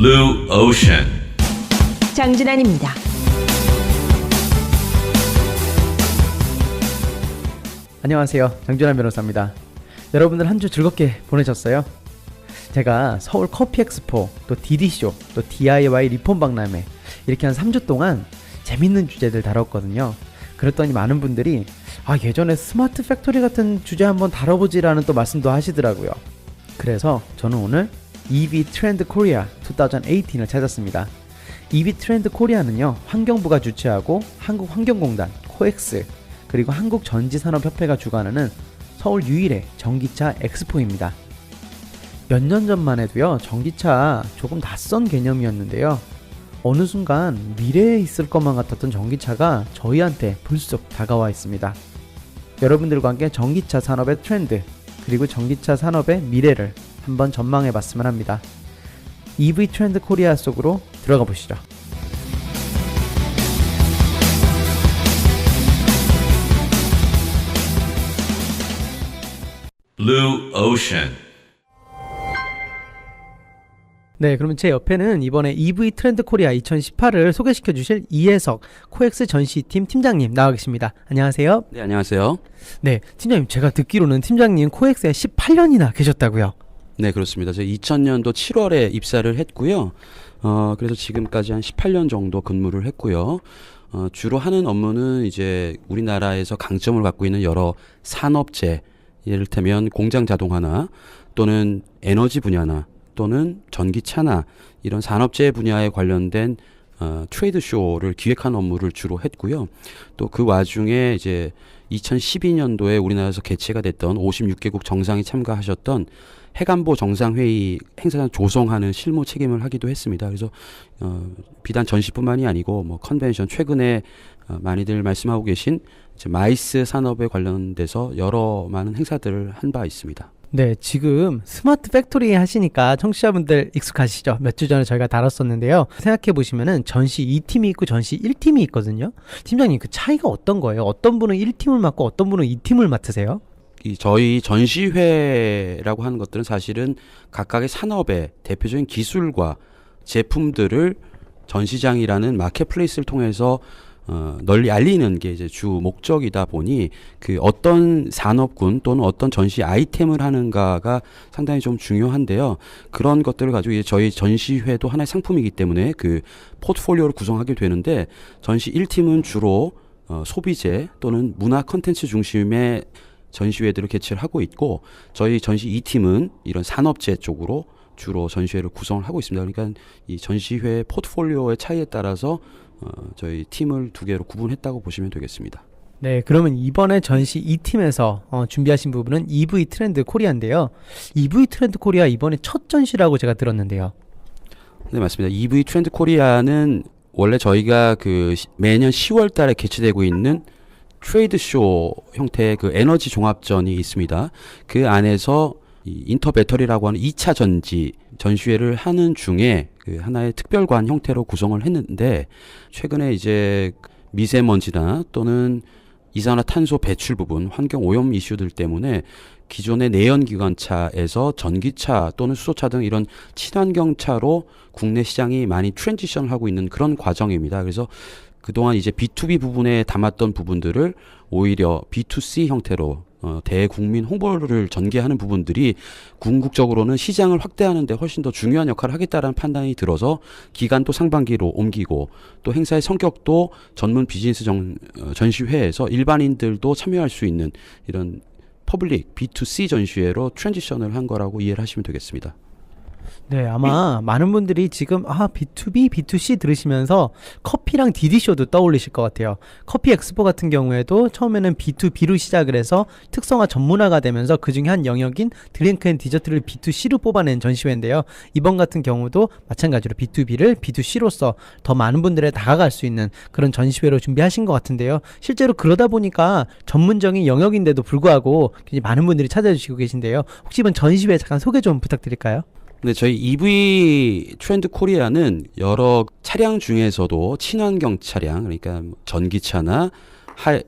Blue Ocean. 장준환입니다. 안녕하세요. 장준환 변호사입니다. 여러분들 한 주 즐겁게 보내셨어요? 제가 서울 커피 엑스포, 또 DD쇼, 또 DIY 리폼 박람회 이렇게 한 3주 동안 재밌는 주제들 다뤘거든요. 그랬더니 많은 분들이 예전에 스마트 팩토리 같은 주제 한번 다뤄보지라는 또 말씀도 하시더라고요. 그래서 저는 오늘 EV 트렌드 코리아 2018을 찾았습니다. EV 트렌드 코리아는요, 환경부가 주최하고 한국환경공단, 코엑스, 그리고 한국전지산업협회가 주관하는 서울 유일의 전기차 엑스포입니다. 몇 년 전만 해도요, 전기차 조금 낯선 개념이었는데요. 어느 순간 미래에 있을 것만 같았던 전기차가 저희한테 불쑥 다가와 있습니다. 여러분들과 함께 전기차 산업의 트렌드, 그리고 전기차 산업의 미래를 한번 전망해 봤으면 합니다. EV 트렌드 코리아 속으로 들어가 보시죠. Blue Ocean. 네, 그러면 제 옆에는 이번에 EV 트렌드 코리아 2018을 소개시켜 주실 이혜석 코엑스 전시팀 팀장님 나와 계십니다. 안녕하세요. 네, 안녕하세요. 네, 팀장님, 제가 듣기로는 팀장님 코엑스에 18년이나 계셨다고요? 네, 그렇습니다. 제가 2000년도 7월에 입사를 했고요. 그래서 지금까지 한 18년 정도 근무를 했고요. 주로 하는 업무는 이제 우리나라에서 강점을 갖고 있는 여러 산업재, 예를테면 공장 자동화나 또는 에너지 분야나 또는 전기차나 이런 산업재 분야에 관련된 트레이드 쇼를 기획하는 업무를 주로 했고요. 또 그 와중에 이제 2012년도에 우리나라에서 개최가 됐던 56개국 정상이 참가하셨던 해관보 정상회의 행사장 조성하는 실무 책임을 하기도 했습니다. 그래서 비단 전시뿐만이 아니고 뭐 컨벤션, 최근에 많이들 말씀하고 계신 마이스 산업에 관련돼서 여러 많은 행사들을 한 바 있습니다. 네, 지금 스마트 팩토리 하시니까 청취자분들 익숙하시죠? 몇 주 전에 저희가 다뤘었는데요. 생각해 보시면은 전시 2팀이 있고 전시 1팀이 있거든요. 팀장님, 그 차이가 어떤 거예요? 어떤 분은 1팀을 맡고 어떤 분은 2팀을 맡으세요? 저희 전시회라고 하는 것들은 사실은 각각의 산업의 대표적인 기술과 제품들을 전시장이라는 마켓플레이스를 통해서 널리 알리는 게 이제 주 목적이다 보니 그 어떤 산업군 또는 어떤 전시 아이템을 하는가가 상당히 좀 중요한데요. 그런 것들을 가지고 이제 저희 전시회도 하나의 상품이기 때문에 그 포트폴리오를 구성하게 되는데, 전시 1팀은 주로 소비재 또는 문화 컨텐츠 중심의 전시회들을 개최를 하고 있고, 저희 전시 2팀은 이런 산업재 쪽으로 주로 전시회를 구성을 하고 있습니다. 그러니까 이 전시회 포트폴리오의 차이에 따라서 저희 팀을 두 개로 구분했다고 보시면 되겠습니다. 네, 그러면 이번에 전시 2팀에서 준비하신 부분은 EV 트렌드 코리아인데요. EV 트렌드 코리아 이번에 첫 전시라고 제가 들었는데요. 네, 맞습니다. EV 트렌드 코리아는 원래 저희가 그 매년 10월 달에 개최되고 있는 트레이드 쇼 형태의 그 에너지 종합전이 있습니다. 그 안에서 이 인터 배터리라고 하는 2차 전시회를 하는 중에 그 하나의 특별관 형태로 구성을 했는데, 최근에 이제 미세먼지나 또는 이산화탄소 배출 부분, 환경 오염 이슈들 때문에 기존의 내연기관차에서 전기차 또는 수소차 등 이런 친환경차로 국내 시장이 많이 트랜지션을 하고 있는 그런 과정입니다. 그래서 그동안 이제 B2B 부분에 담았던 부분들을 오히려 B2C 형태로 대국민 홍보를 전개하는 부분들이 궁극적으로는 시장을 확대하는 데 훨씬 더 중요한 역할을 하겠다라는 판단이 들어서 기간도 상반기로 옮기고, 또 행사의 성격도 전문 비즈니스 전시회에서 일반인들도 참여할 수 있는 이런 퍼블릭 B2C 전시회로 트랜지션을 한 거라고 이해를 하시면 되겠습니다. 네, 아마 많은 분들이 지금 B2B, B2C 들으시면서 커피랑 DD쇼도 떠올리실 것 같아요. 커피 엑스포 같은 경우에도 처음에는 B2B로 시작을 해서 특성화 전문화가 되면서 그중에 한 영역인 드링크 앤 디저트를 B2C로 뽑아낸 전시회인데요. 이번 같은 경우도 마찬가지로 B2B를 B2C로서 더 많은 분들에 다가갈 수 있는 그런 전시회로 준비하신 것 같은데요. 실제로 그러다 보니까 전문적인 영역인데도 불구하고 굉장히 많은 분들이 찾아주시고 계신데요. 혹시 이번 전시회 잠깐 소개 좀 부탁드릴까요? 네, 저희 EV 트렌드 코리아는 여러 차량 중에서도 친환경 차량, 그러니까 전기차나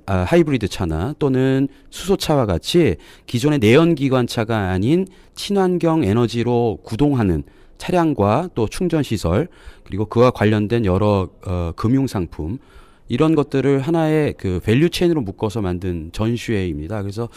하이브리드 차나 또는 수소차와 같이 기존의 내연기관차가 아닌 친환경 에너지로 구동하는 차량과 또 충전 시설 그리고 그와 관련된 여러 금융 상품 이런 것들을 하나의 그 밸류 체인으로 묶어서 만든 전시회입니다. 그래서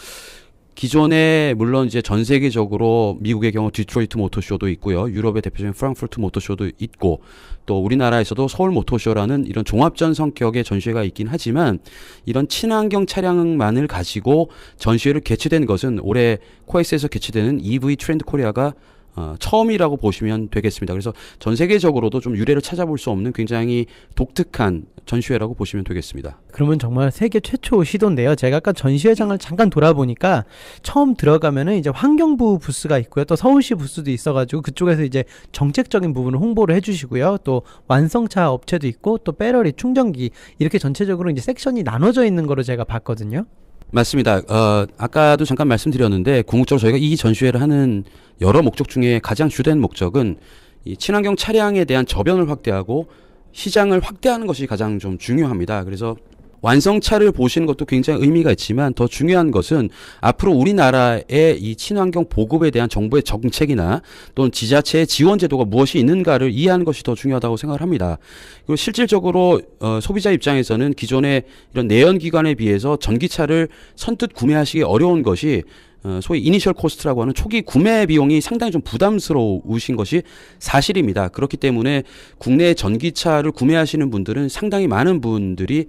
기존에 물론 이제 전 세계적으로 미국의 경우 디트로이트 모터쇼도 있고요. 유럽의 대표적인 프랑크푸르트 모터쇼도 있고 또 우리나라에서도 서울 모터쇼라는 이런 종합전 성격의 전시회가 있긴 하지만 이런 친환경 차량만을 가지고 전시회를 개최된 것은 올해 코엑스에서 개최되는 EV 트렌드 코리아가 처음이라고 보시면 되겠습니다. 그래서 전 세계적으로도 좀 유례를 찾아볼 수 없는 굉장히 독특한 전시회라고 보시면 되겠습니다. 그러면 정말 세계 최초 시도인데요. 제가 아까 전시회장을 잠깐 돌아보니까 처음 들어가면은 이제 환경부 부스가 있고요. 또 서울시 부스도 있어가지고 그쪽에서 이제 정책적인 부분을 홍보를 해주시고요. 또 완성차 업체도 있고 또 배터리 충전기 이렇게 전체적으로 이제 섹션이 나눠져 있는 거로 제가 봤거든요. 맞습니다. 아까도 잠깐 말씀드렸는데 궁극적으로 저희가 이 전시회를 하는 여러 목적 중에 가장 주된 목적은 이 친환경 차량에 대한 저변을 확대하고 시장을 확대하는 것이 가장 좀 중요합니다. 그래서 완성차를 보시는 것도 굉장히 의미가 있지만 더 중요한 것은 앞으로 우리나라의 이 친환경 보급에 대한 정부의 정책이나 또는 지자체의 지원 제도가 무엇이 있는가를 이해하는 것이 더 중요하다고 생각을 합니다. 그리고 실질적으로 소비자 입장에서는 기존의 이런 내연기관에 비해서 전기차를 선뜻 구매하시기 어려운 것이 소위 이니셜 코스트라고 하는 초기 구매 비용이 상당히 좀 부담스러우신 것이 사실입니다. 그렇기 때문에 국내 전기차를 구매하시는 분들은 상당히 많은 분들이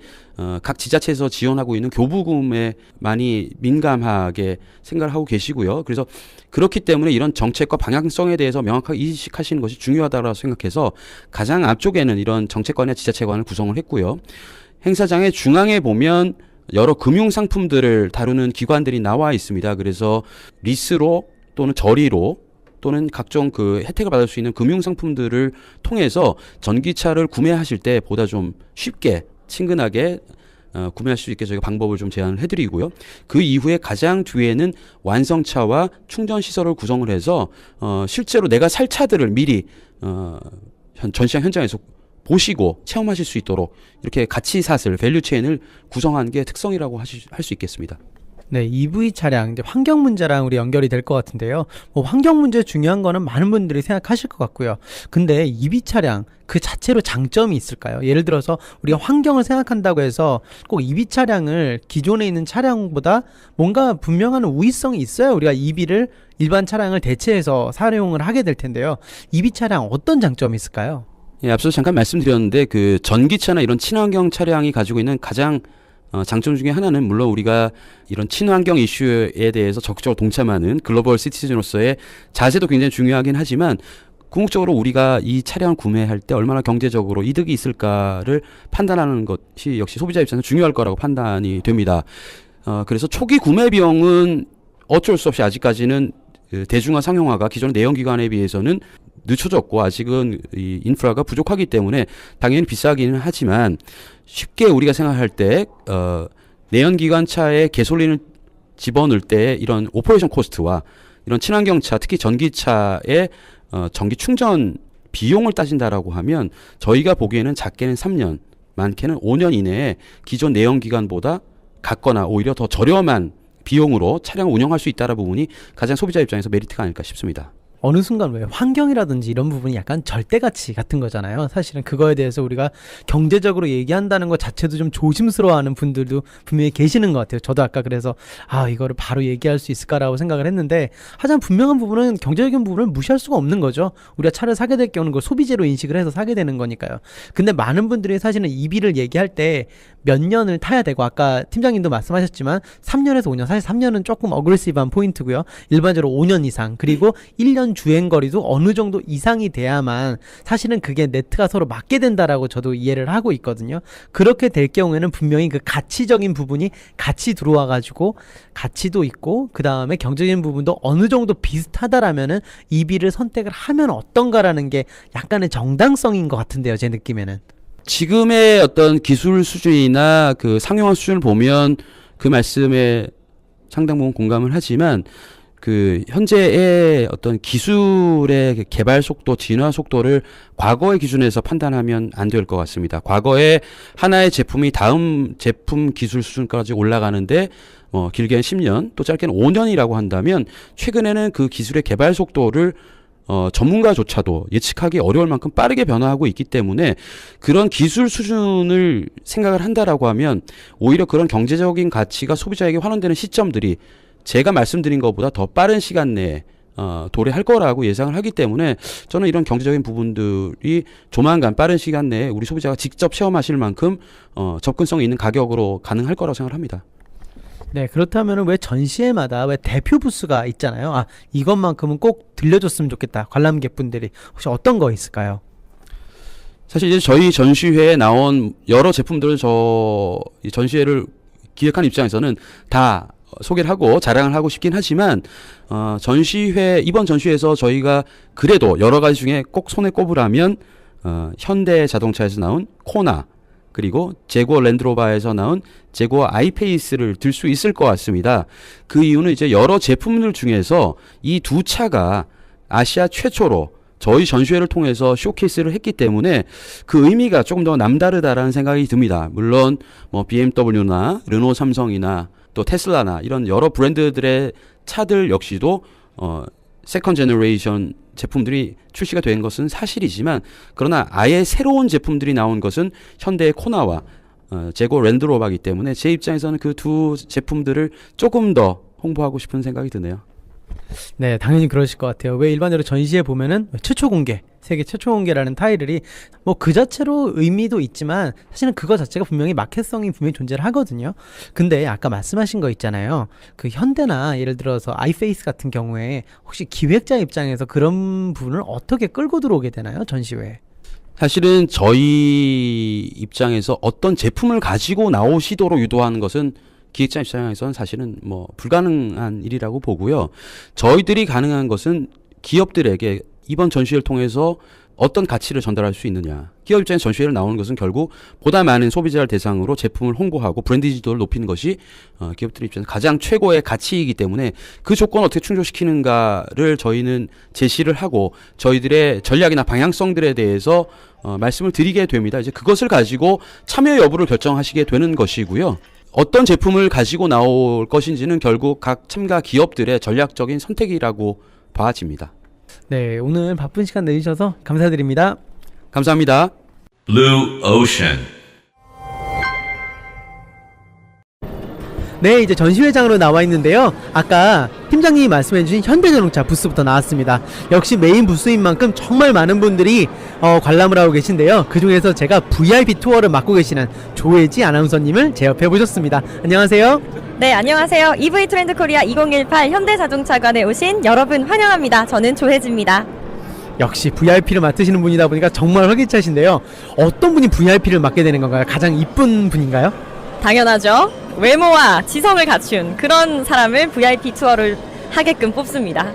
각 지자체에서 지원하고 있는 교부금에 많이 민감하게 생각을 하고 계시고요. 그래서 그렇기 때문에 이런 정책과 방향성에 대해서 명확하게 인식하시는 것이 중요하다고 생각해서 가장 앞쪽에는 이런 정책관이나 지자체관을 구성을 했고요. 행사장의 중앙에 보면 여러 금융 상품들을 다루는 기관들이 나와 있습니다. 그래서 리스로 또는 저리로 또는 각종 그 혜택을 받을 수 있는 금융 상품들을 통해서 전기차를 구매하실 때 보다 좀 쉽게 친근하게 구매할 수 있게 저희가 방법을 좀 제안을 해드리고요. 그 이후에 가장 뒤에는 완성차와 충전 시설을 구성을 해서 실제로 내가 살 차들을 미리 전시장 현장에서 보시고 체험하실 수 있도록 이렇게 같이 샀을 밸류 체인을 구성한 게 특성이라고 할 수 있겠습니다. 네, EV 차량, 이제 환경 문제랑 우리 연결이 될 것 같은데요. 뭐 환경 문제 중요한 거는 많은 분들이 생각하실 것 같고요. 근데 EV 차량 그 자체로 장점이 있을까요? 예를 들어서 우리가 환경을 생각한다고 해서 꼭 EV 차량을 기존에 있는 차량보다 뭔가 분명한 우위성이 있어야 우리가 EV를 일반 차량을 대체해서 사용을 하게 될 텐데요. EV 차량 어떤 장점이 있을까요? 예, 앞서 잠깐 말씀드렸는데 그 전기차나 이런 친환경 차량이 가지고 있는 가장 장점 중에 하나는 물론 우리가 이런 친환경 이슈에 대해서 적극적으로 동참하는 글로벌 시티즌으로서의 자세도 굉장히 중요하긴 하지만 궁극적으로 우리가 이 차량을 구매할 때 얼마나 경제적으로 이득이 있을까를 판단하는 것이 역시 소비자 입장에서 중요할 거라고 판단이 됩니다. 그래서 초기 구매 비용은 어쩔 수 없이 아직까지는 대중화 상용화가 기존의 내연기관에 비해서는 늦춰졌고 아직은 이 인프라가 부족하기 때문에 당연히 비싸기는 하지만 쉽게 우리가 생각할 때 내연기관차에 개솔린을 집어넣을 때 이런 오퍼레이션 코스트와 이런 친환경차 특히 전기차의 전기 충전 비용을 따진다라고 하면 저희가 보기에는 작게는 3년 많게는 5년 이내에 기존 내연기관보다 같거나 오히려 더 저렴한 비용으로 차량을 운영할 수 있다는 부분이 가장 소비자 입장에서 메리트가 아닐까 싶습니다. 어느 순간 왜 환경이라든지 이런 부분이 약간 절대가치 같은 거잖아요. 사실은 그거에 대해서 우리가 경제적으로 얘기한다는 것 자체도 좀 조심스러워하는 분들도 분명히 계시는 것 같아요. 저도 아까 그래서 이거를 바로 얘기할 수 있을까라고 생각을 했는데 하지만 분명한 부분은 경제적인 부분을 무시할 수가 없는 거죠. 우리가 차를 사게 될 경우는 그걸 소비재로 인식을 해서 사게 되는 거니까요. 근데 많은 분들이 사실은 EV를 얘기할 때 몇 년을 타야 되고 아까 팀장님도 말씀하셨지만 3년에서 5년 사실 3년은 조금 어그레시브한 포인트고요. 일반적으로 5년 이상 그리고 1년 주행거리도 어느 정도 이상이 돼야만 사실은 그게 네트가 서로 맞게 된다라고 저도 이해를 하고 있거든요. 그렇게 될 경우에는 분명히 그 가치적인 부분이 같이 들어와 가지고 가치도 있고 그 다음에 경제적인 부분도 어느 정도 비슷하다라면은 EV를 선택을 하면 어떤가라는 게 약간의 정당성인 것 같은데요. 제 느낌에는. 지금의 어떤 기술 수준이나 그 상용화 수준을 보면 그 말씀에 상당 부분 공감을 하지만 그 현재의 어떤 기술의 개발 속도, 진화 속도를 과거의 기준에서 판단하면 안 될 것 같습니다. 과거에 하나의 제품이 다음 제품 기술 수준까지 올라가는데 길게는 10년, 또 짧게는 5년이라고 한다면 최근에는 그 기술의 개발 속도를 전문가조차도 예측하기 어려울 만큼 빠르게 변화하고 있기 때문에 그런 기술 수준을 생각을 한다라고 하면 오히려 그런 경제적인 가치가 소비자에게 환원되는 시점들이 제가 말씀드린 것보다 더 빠른 시간 내에 도래할 거라고 예상을 하기 때문에 저는 이런 경제적인 부분들이 조만간 빠른 시간 내에 우리 소비자가 직접 체험하실 만큼 접근성 있는 가격으로 가능할 거라고 생각을 합니다. 네, 그렇다면 왜 전시회마다 왜 대표 부스가 있잖아요. 아, 이것만큼은 꼭 들려줬으면 좋겠다. 관람객분들이 혹시 어떤 거 있을까요? 사실 이제 저희 전시회에 나온 여러 제품들을 이 전시회를 기획한 입장에서는 다 소개를 하고 자랑을 하고 싶긴 하지만 이번 전시회에서 저희가 그래도 여러 가지 중에 꼭 손에 꼽으라면 현대 자동차에서 나온 코나 그리고 제구어 랜드로버에서 나온 제구어 아이페이스를 들 수 있을 것 같습니다. 그 이유는 이제 여러 제품들 중에서 이 두 차가 아시아 최초로 저희 전시회를 통해서 쇼케이스를 했기 때문에 그 의미가 조금 더 남다르다라는 생각이 듭니다. 물론 뭐 BMW나 르노 삼성이나 또 테슬라나 이런 여러 브랜드들의 차들 역시도 세컨 제너레이션 제품들이 출시가 된 것은 사실이지만 그러나 아예 새로운 제품들이 나온 것은 현대의 코나와 제고 랜드로버이기 때문에 제 입장에서는 그 두 제품들을 조금 더 홍보하고 싶은 생각이 드네요. 네, 당연히 그러실 것 같아요. 왜 일반적으로 전시회 보면은 최초 공개, 세계 최초 공개라는 타이틀이 뭐 그 자체로 의미도 있지만 사실은 그거 자체가 분명히 마켓성이 분명히 존재를 하거든요. 근데 아까 말씀하신 거 있잖아요. 그 현대나 예를 들어서 아이페이스 같은 경우에 혹시 기획자 입장에서 그런 부분을 어떻게 끌고 들어오게 되나요? 전시회에. 사실은 저희 입장에서 어떤 제품을 가지고 나오시도록 유도하는 것은 기획자 입장에서는 사실은 뭐 불가능한 일이라고 보고요. 저희들이 가능한 것은 기업들에게 이번 전시회를 통해서 어떤 가치를 전달할 수 있느냐. 기업 입장에서 전시회를 나오는 것은 결국 보다 많은 소비자를 대상으로 제품을 홍보하고 브랜드 지도를 높이는 것이 기업들 입장에서 가장 최고의 가치이기 때문에 그 조건을 어떻게 충족시키는가를 저희는 제시를 하고 저희들의 전략이나 방향성들에 대해서 말씀을 드리게 됩니다. 이제 그것을 가지고 참여 여부를 결정하시게 되는 것이고요. 어떤 제품을 가지고 나올 것인지는 결국 각 참가 기업들의 전략적인 선택이라고 봐집니다. 네, 오늘 바쁜 시간 내주셔서 감사드립니다. 감사합니다. Blue Ocean. 네, 이제 전시회장으로 나와 있는데요. 아까 팀장님이 말씀해주신 현대자동차 부스부터 나왔습니다. 역시 메인 부스인 만큼 정말 많은 분들이 관람을 하고 계신데요. 그 중에서 제가 VIP 투어를 맡고 계시는 조혜지 아나운서님을 제 옆에 모셨습니다. 안녕하세요. 네, 안녕하세요. EV 트렌드 코리아 2018 현대자동차관에 오신 여러분 환영합니다. 저는 조혜지입니다. 역시 VIP를 맡으시는 분이다 보니까 정말 활기차신데요. 어떤 분이 VIP를 맡게 되는 건가요? 가장 이쁜 분인가요? 당연하죠. 외모와 지성을 갖춘 그런 사람을 VIP 투어를 하게끔 뽑습니다.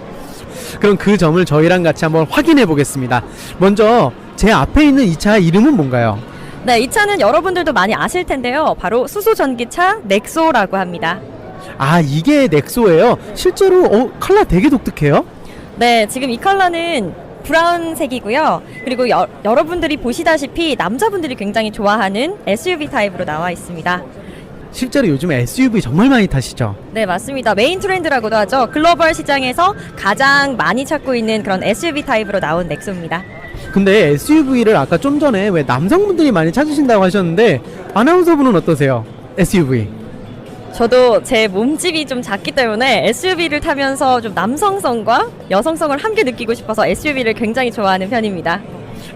그럼 그 점을 저희랑 같이 한번 확인해 보겠습니다. 먼저 제 앞에 있는 이 차 이름은 뭔가요? 네, 이 차는 여러분들도 많이 아실 텐데요. 바로 수소전기차 넥소라고 합니다. 아, 이게 넥소예요. 실제로 컬러 되게 독특해요. 네, 지금 이 컬러는 브라운색이고요. 그리고 여러분들이 보시다시피 남자분들이 굉장히 좋아하는 SUV 타입으로 나와 있습니다. 실제로 요즘 SUV 정말 많이 타시죠? 네, 맞습니다. 메인 트렌드라고도 하죠. 글로벌 시장에서 가장 많이 찾고 있는 그런 SUV 타입으로 나온 넥소입니다. 근데 SUV를 아까 좀 전에 왜 남성분들이 많이 찾으신다고 하셨는데 아나운서분은 어떠세요? SUV. 저도 제 몸집이 좀 작기 때문에 SUV를 타면서 좀 남성성과 여성성을 함께 느끼고 싶어서 SUV를 굉장히 좋아하는 편입니다.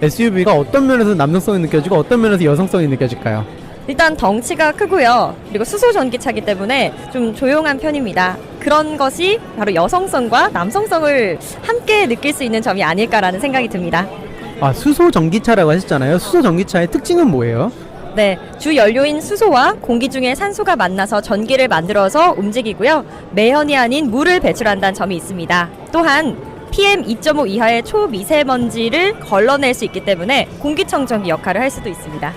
SUV가 어떤 면에서 남성성이 느껴지고 어떤 면에서 여성성이 느껴질까요? 일단 덩치가 크고요. 그리고 수소 전기차이기 때문에 좀 조용한 편입니다. 그런 것이 바로 여성성과 남성성을 함께 느낄 수 있는 점이 아닐까라는 생각이 듭니다. 아, 수소 전기차라고 하셨잖아요. 수소 전기차의 특징은 뭐예요? 네, 주 연료인 수소와 공기 중에 산소가 만나서 전기를 만들어서 움직이고요. 매연이 아닌 물을 배출한다는 점이 있습니다. 또한 PM2.5 이하의 초미세먼지를 걸러낼 수 있기 때문에 공기청정기 역할을 할 수도 있습니다.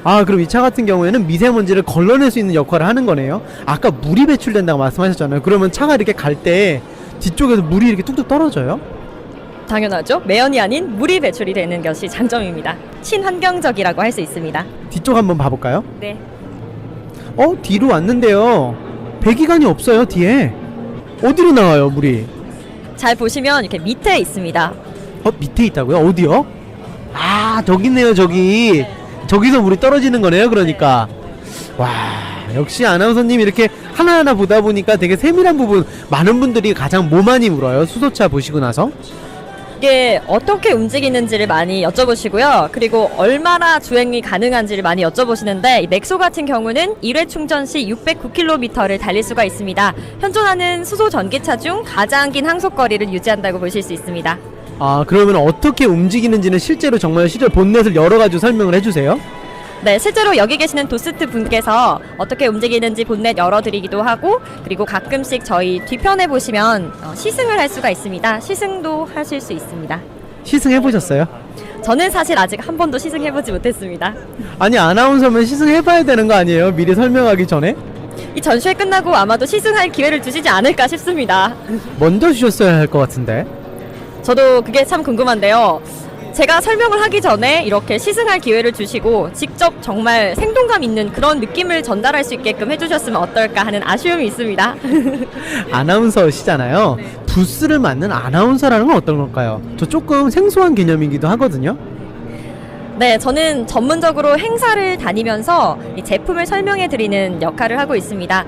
아, 그럼 이 차 같은 경우에는 미세먼지를 걸러낼 수 있는 역할을 하는 거네요. 아까 물이 배출된다고 말씀하셨잖아요. 그러면 차가 이렇게 갈 때 뒤쪽에서 물이 이렇게 뚝뚝 떨어져요? 당연하죠. 매연이 아닌 물이 배출이 되는 것이 장점입니다. 친환경적이라고 할 수 있습니다. 뒤쪽 한번 봐볼까요? 네. 뒤로 왔는데요. 배기관이 없어요, 뒤에. 어디로 나와요, 물이? 잘 보시면 이렇게 밑에 있습니다. 밑에 있다고요? 어디요? 아, 저기 있네요, 저기. 저기서 물이 떨어지는 거네요, 그러니까. 와, 역시 아나운서님 이렇게 하나하나 보다 보니까 되게 세밀한 부분, 많은 분들이 가장 뭐 많이 물어요? 수소차 보시고 나서? 이게 어떻게 움직이는지를 많이 여쭤보시고요. 그리고 얼마나 주행이 가능한지를 많이 여쭤보시는데 이 넥소 같은 경우는 1회 충전 시 609km를 달릴 수가 있습니다. 현존하는 수소 전기차 중 가장 긴 항속거리를 유지한다고 보실 수 있습니다. 아, 그러면 어떻게 움직이는지는 실제로 정말 실제 본넷을 열어가지고 설명을 해주세요. 네, 실제로 여기 계시는 도스트 분께서 어떻게 움직이는지 본넷 열어드리기도 하고 그리고 가끔씩 저희 뒤편에 보시면 시승을 할 수가 있습니다. 시승도 하실 수 있습니다. 시승해보셨어요? 저는 사실 아직 한 번도 시승해보지 못했습니다. 아니, 아나운서면 시승해봐야 되는 거 아니에요? 미리 설명하기 전에? 이 전시회 끝나고 아마도 시승할 기회를 주시지 않을까 싶습니다. 먼저 주셨어야 할 것 같은데. 저도 그게 참 궁금한데요. 제가 설명을 하기 전에 이렇게 시승할 기회를 주시고 직접 정말 생동감 있는 그런 느낌을 전달할 수 있게끔 해주셨으면 어떨까 하는 아쉬움이 있습니다. 아나운서시잖아요. 부스를 맡는 아나운서라는 건 어떤 걸까요? 저 조금 생소한 개념이기도 하거든요. 네, 저는 전문적으로 행사를 다니면서 이 제품을 설명해 드리는 역할을 하고 있습니다.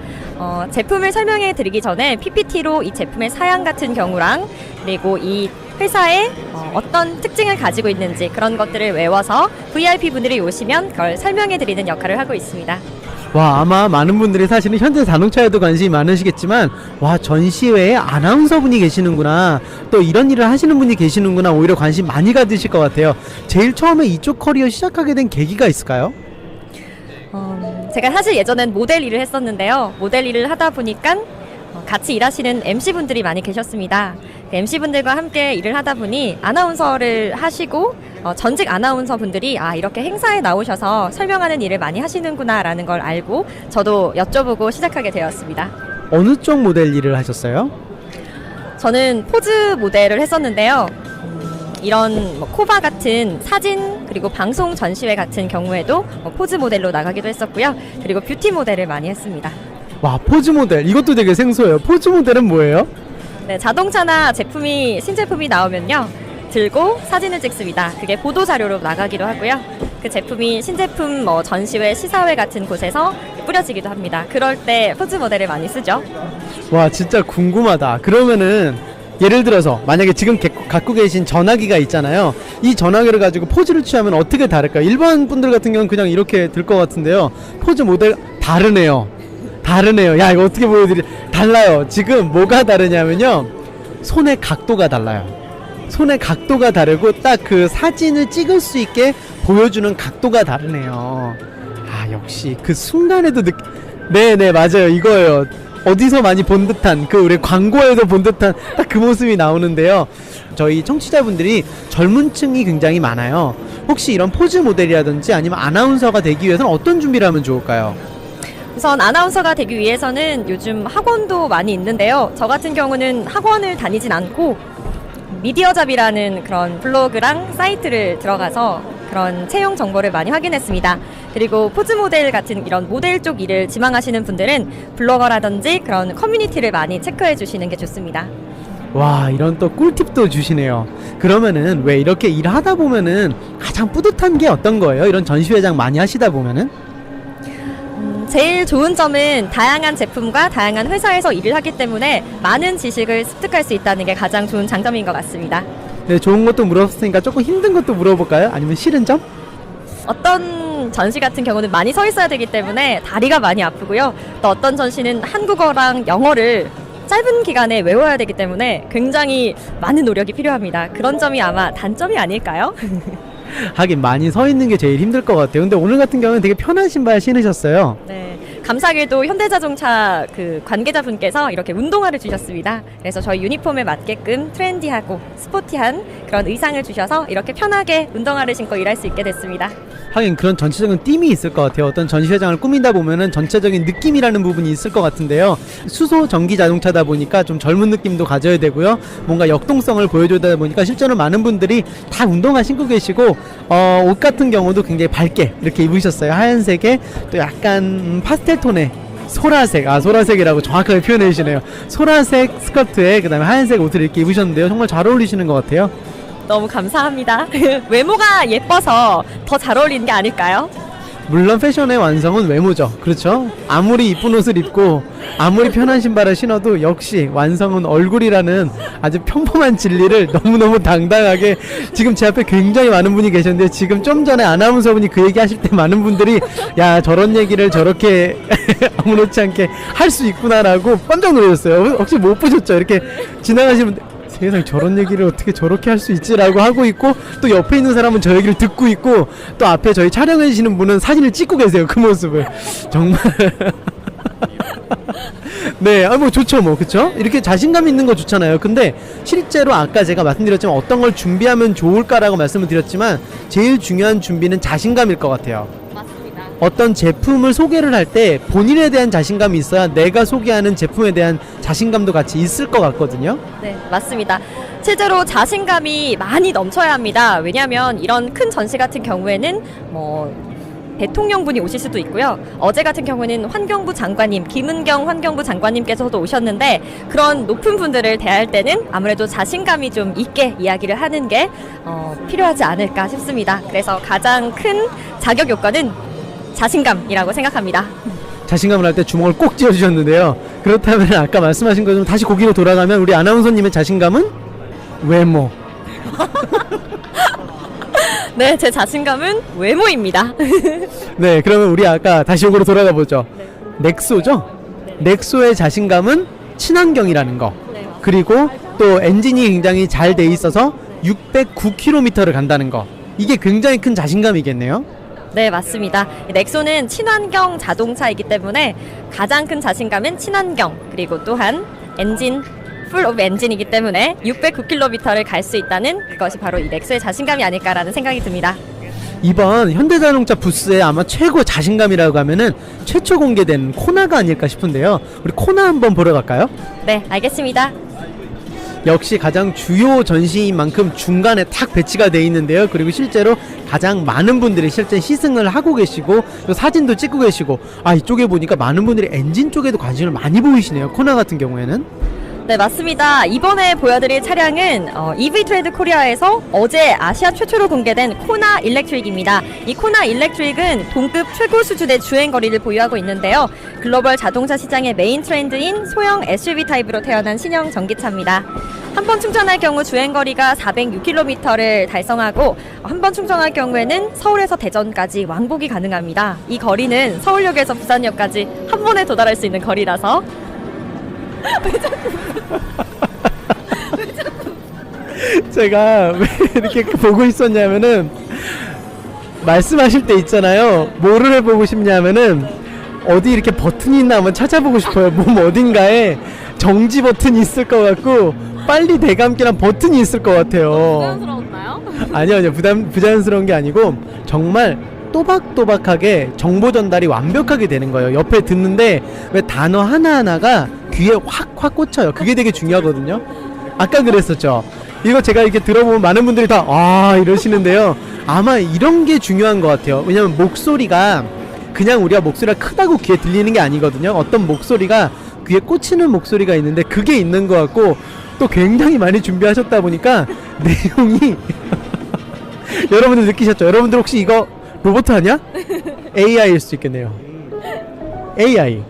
제품을 설명해 드리기 전에 PPT로 이 제품의 사양 같은 경우랑 그리고 이 회사의 어떤 특징을 가지고 있는지 그런 것들을 외워서 VIP 분들이 오시면 그걸 설명해 드리는 역할을 하고 있습니다. 와, 아마 많은 분들이 사실은 현대 자동차에도 관심이 많으시겠지만, 와, 전시회에 아나운서분이 계시는구나, 또 이런 일을 하시는 분이 계시는구나, 오히려 관심 많이 가지실 것 같아요. 제일 처음에 이쪽 커리어 시작하게 된 계기가 있을까요? 제가 사실 예전엔 모델 일을 했었는데요. 모델 일을 하다 보니까 같이 일하시는 MC분들이 많이 계셨습니다. MC분들과 함께 일을 하다 보니 아나운서를 하시고 전직 아나운서 분들이 이렇게 행사에 나오셔서 설명하는 일을 많이 하시는구나 라는 걸 알고 저도 여쭤보고 시작하게 되었습니다. 어느 쪽 모델 일을 하셨어요? 저는 포즈 모델을 했었는데요. 이런 코바 같은 사진 그리고 방송 전시회 같은 경우에도 포즈 모델로 나가기도 했었고요. 그리고 뷰티 모델을 많이 했습니다. 와, 포즈 모델, 이것도 되게 생소해요. 포즈 모델은 뭐예요? 네, 자동차나 신제품이 나오면요. 들고 사진을 찍습니다. 그게 보도자료로 나가기도 하고요. 그 제품이 신제품 전시회, 시사회 같은 곳에서 뿌려지기도 합니다. 그럴 때 포즈 모델을 많이 쓰죠. 와, 진짜 궁금하다. 그러면은 예를 들어서 만약에 지금 갖고 계신 전화기가 있잖아요. 이 전화기를 가지고 포즈를 취하면 어떻게 다를까요? 일반 분들 같은 경우는 그냥 이렇게 들 것 같은데요. 포즈 모델 다르네요. 야, 이거 어떻게 달라요. 지금 뭐가 다르냐면요, 손의 각도가 달라요. 손의 각도가 다르고 딱 그 사진을 찍을 수 있게 보여주는 각도가 다르네요. 아, 역시 그 순간에도 네네, 맞아요. 이거예요. 어디서 많이 본 듯한, 우리 광고에도 본 듯한 딱 그 모습이 나오는데요. 저희 청취자분들이 젊은 층이 굉장히 많아요. 혹시 이런 포즈 모델이라든지 아니면 아나운서가 되기 위해서는 어떤 준비를 하면 좋을까요? 우선 아나운서가 되기 위해서는 요즘 학원도 많이 있는데요. 저 같은 경우는 학원을 다니진 않고 미디어잡이라는 그런 블로그랑 사이트를 들어가서 그런 채용 정보를 많이 확인했습니다. 그리고 포즈 모델 같은 이런 모델 쪽 일을 지망하시는 분들은 블로거라든지 그런 커뮤니티를 많이 체크해 주시는 게 좋습니다. 와, 이런 또 꿀팁도 주시네요. 그러면은 왜 이렇게 일하다 보면은 가장 뿌듯한 게 어떤 거예요? 이런 전시회장 많이 하시다 보면은? 제일 좋은 점은 다양한 제품과 다양한 회사에서 일을 하기 때문에 많은 지식을 습득할 수 있다는 게 가장 좋은 장점인 것 같습니다. 네, 좋은 것도 물어봤으니까 조금 힘든 것도 물어볼까요? 아니면 싫은 점? 어떤 전시 같은 경우는 많이 서 있어야 되기 때문에 다리가 많이 아프고요. 또 어떤 전시는 한국어랑 영어를 짧은 기간에 외워야 되기 때문에 굉장히 많은 노력이 필요합니다. 그런 점이 아마 단점이 아닐까요? 하긴 많이 서 있는 게 제일 힘들 것 같아요. 근데 오늘 같은 경우는 되게 편한 신발 신으셨어요. 네, 감사하게도 현대자동차 그 관계자분께서 이렇게 운동화를 주셨습니다. 그래서 저희 유니폼에 맞게끔 트렌디하고 스포티한 그런 의상을 주셔서 이렇게 편하게 운동화를 신고 일할 수 있게 됐습니다. 하긴 그런 전체적인 띠이 있을 것 같아요. 어떤 전시회장을 꾸민다 보면은 전체적인 느낌이라는 부분이 있을 것 같은데요. 수소 전기 자동차다 보니까 좀 젊은 느낌도 가져야 되고요. 뭔가 역동성을 보여주다 보니까 실제로 많은 분들이 다 운동화 신고 계시고 옷 같은 경우도 굉장히 밝게 이렇게 입으셨어요. 하얀색에 또 약간 파스텔 톤의 소라색, 소라색이라고 정확하게 표현해 주시네요. 소라색 스커트에 그 다음에 하얀색 옷을 이렇게 입으셨는데요. 정말 잘 어울리시는 것 같아요. 너무 감사합니다. 외모가 예뻐서 더 잘 어울리는 게 아닐까요? 물론 패션의 완성은 외모죠. 그렇죠? 아무리 이쁜 옷을 입고 아무리 편한 신발을 신어도 역시 완성은 얼굴이라는 아주 평범한 진리를 너무너무 당당하게 지금 제 앞에 굉장히 많은 분이 계셨는데 지금 좀 전에 아나운서분이 그 얘기 하실 때 많은 분들이 야 저런 얘기를 저렇게 아무렇지 않게 할 수 있구나라고 깜짝 놀랐어요. 혹시 못 보셨죠? 이렇게 지나가시는 분들 세상 저런 얘기를 어떻게 저렇게 할 수 있지라고 하고 있고 또 옆에 있는 사람은 저 얘기를 듣고 있고 또 앞에 저희 촬영해 주시는 분은 사진을 찍고 계세요. 그 모습을 정말 네, 뭐 좋죠, 뭐 그쵸? 이렇게 자신감 있는 거 좋잖아요. 근데 실제로 아까 제가 말씀드렸지만 어떤 걸 준비하면 좋을까라고 말씀을 드렸지만 제일 중요한 준비는 자신감일 것 같아요. 어떤 제품을 소개를 할 때 본인에 대한 자신감이 있어야 내가 소개하는 제품에 대한 자신감도 같이 있을 것 같거든요. 네, 맞습니다. 실제로 자신감이 많이 넘쳐야 합니다. 왜냐하면 이런 큰 전시 같은 경우에는 대통령분이 오실 수도 있고요. 어제 같은 경우는 환경부 장관님, 김은경 환경부 장관님께서도 오셨는데 그런 높은 분들을 대할 때는 아무래도 자신감이 좀 있게 이야기를 하는 게 필요하지 않을까 싶습니다. 그래서 가장 큰 자격 요건은 자신감이라고 생각합니다. 자신감을 할 때 주먹을 꼭 쥐어주셨는데요. 그렇다면 아까 말씀하신 것처럼 다시 거기로 돌아가면 우리 아나운서님의 자신감은 외모. 네, 제 자신감은 외모입니다. 네, 그러면 우리 아까 다시 여기로 돌아가 보죠. 넥소죠? 넥소의 자신감은 친환경이라는 거. 그리고 또 엔진이 굉장히 잘 돼 있어서 609km를 간다는 거. 이게 굉장히 큰 자신감이겠네요. 네, 맞습니다. 넥소는 친환경 자동차이기 때문에 가장 큰 자신감은 친환경, 그리고 또한 엔진, 풀 오브 엔진이기 때문에 609km를 갈 수 있다는 그것이 바로 이 넥소의 자신감이 아닐까라는 생각이 듭니다. 이번 현대자동차 부스에 아마 최고 자신감이라고 하면은 최초 공개된 코나가 아닐까 싶은데요. 우리 코나 한번 보러 갈까요? 네, 알겠습니다. 역시 가장 주요 전시인 만큼 중간에 탁 배치가 돼 있는데요. 그리고 실제로 가장 많은 분들이 실제 시승을 하고 계시고 또 사진도 찍고 계시고 이쪽에 보니까 많은 분들이 엔진 쪽에도 관심을 많이 보이시네요. 코나 같은 경우에는. 네, 맞습니다. 이번에 보여드릴 차량은 EV 트레이드 코리아에서 어제 아시아 최초로 공개된 코나 일렉트릭입니다. 이 코나 일렉트릭은 동급 최고 수준의 주행거리를 보유하고 있는데요. 글로벌 자동차 시장의 메인 트렌드인 소형 SUV 타입으로 태어난 신형 전기차입니다. 한 번 충전할 경우 주행거리가 406km를 달성하고 한 번 충전할 경우에는 서울에서 대전까지 왕복이 가능합니다. 이 거리는 서울역에서 부산역까지 한 번에 도달할 수 있는 거리라서 제가 왜 이렇게 보고 있었냐면은 말씀하실 때 있잖아요. 뭐를 해보고 싶냐면은 어디 이렇게 버튼이 있나 한번 찾아보고 싶어요. 몸 어딘가에 정지 버튼이 있을 것 같고 빨리 대감기란 버튼이 있을 것 같아요. 부담스러웠나요? 아니요, 부자연스러운 게 아니고 정말 또박또박하게 정보 전달이 완벽하게 되는 거예요. 옆에 듣는데 왜 단어 하나하나가 귀에 확 꽂혀요. 그게 되게 중요하거든요. 아까 그랬었죠. 이거 제가 이렇게 들어보면 많은 분들이 다 이러시는데요. 아마 이런 게 중요한 것 같아요. 왜냐면 목소리가 그냥 우리가 목소리가 크다고 귀에 들리는 게 아니거든요. 어떤 목소리가 귀에 꽂히는 목소리가 있는데 그게 있는 것 같고 또 굉장히 많이 준비하셨다 보니까 내용이 여러분들 느끼셨죠? 여러분들 혹시 이거 로봇 아니야? AI일 수 있겠네요. AI.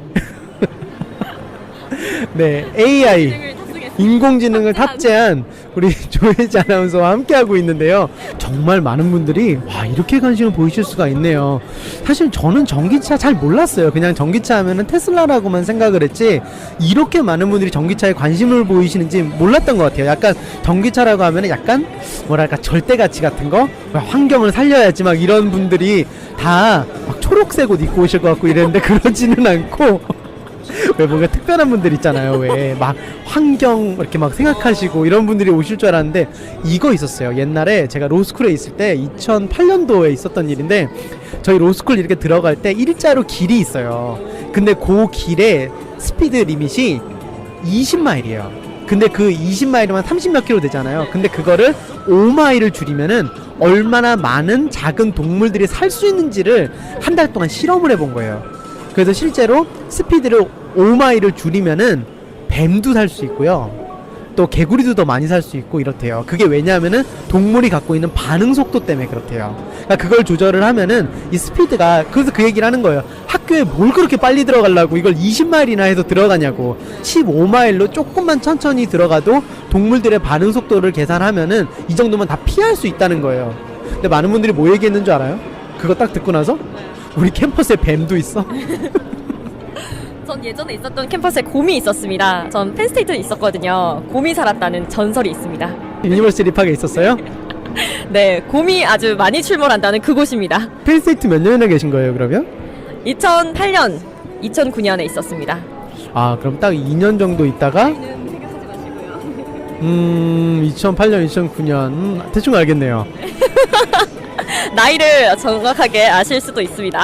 네, AI. 인공지능을 탑재한 우리 조혜지 아나운서와 함께하고 있는데요. 정말 많은 분들이 이렇게 관심을 보이실 수가 있네요. 사실 저는 전기차 잘 몰랐어요. 그냥 전기차 하면은 테슬라라고만 생각을 했지 이렇게 많은 분들이 전기차에 관심을 보이시는지 몰랐던 것 같아요. 약간 전기차라고 하면은 약간 뭐랄까 절대가치 같은 거, 환경을 살려야지 막 이런 분들이 다 막 초록색 옷 입고 오실 것 같고 이랬는데 그러지는 않고 왜 뭔가 특별한 분들 있잖아요. 왜 막 환경 이렇게 막 생각하시고 이런 분들이 오실 줄 알았는데 이거 있었어요. 옛날에 제가 로스쿨에 있을 때 2008년도에 있었던 일인데 저희 로스쿨 이렇게 들어갈 때 일자로 길이 있어요. 근데 그 길에 스피드 리밋이 20마일이에요. 근데 그 20마일이면 30몇 킬로 되잖아요. 근데 그거를 5마일을 줄이면은 얼마나 많은 작은 동물들이 살 수 있는지를 한 달 동안 실험을 해본 거예요. 그래서 실제로 스피드를 5마일을 줄이면은 뱀도 살 수 있고요. 또 개구리도 더 많이 살 수 있고 이렇대요. 그게 왜냐하면은 동물이 갖고 있는 반응 속도 때문에 그렇대요. 그러니까 그걸 조절을 하면은 이 스피드가, 그래서 그 얘기를 하는 거예요. 학교에 뭘 그렇게 빨리 들어가려고 이걸 20마일이나 해서 들어가냐고. 15마일로 조금만 천천히 들어가도 동물들의 반응 속도를 계산하면은 이 정도면 다 피할 수 있다는 거예요. 근데 많은 분들이 뭐 얘기했는 줄 알아요? 그거 딱 듣고 나서 우리 캠퍼스에 뱀도 있어? 전 예전에 있었던 캠퍼스에 곰이 있었습니다. 전 펜스테이트에 있었거든요. 곰이 살았다는 전설이 있습니다. 유니버시티 립학에 있었어요? 네, 곰이 아주 많이 출몰한다는 그곳입니다. 펜스테이트 몇 년이나 계신 거예요 그러면? 2008년, 2009년에 있었습니다. 아 그럼 딱 2년 정도 있다가 2008년 2009년 대충 알겠네요. 나이를 정확하게 아실 수도 있습니다.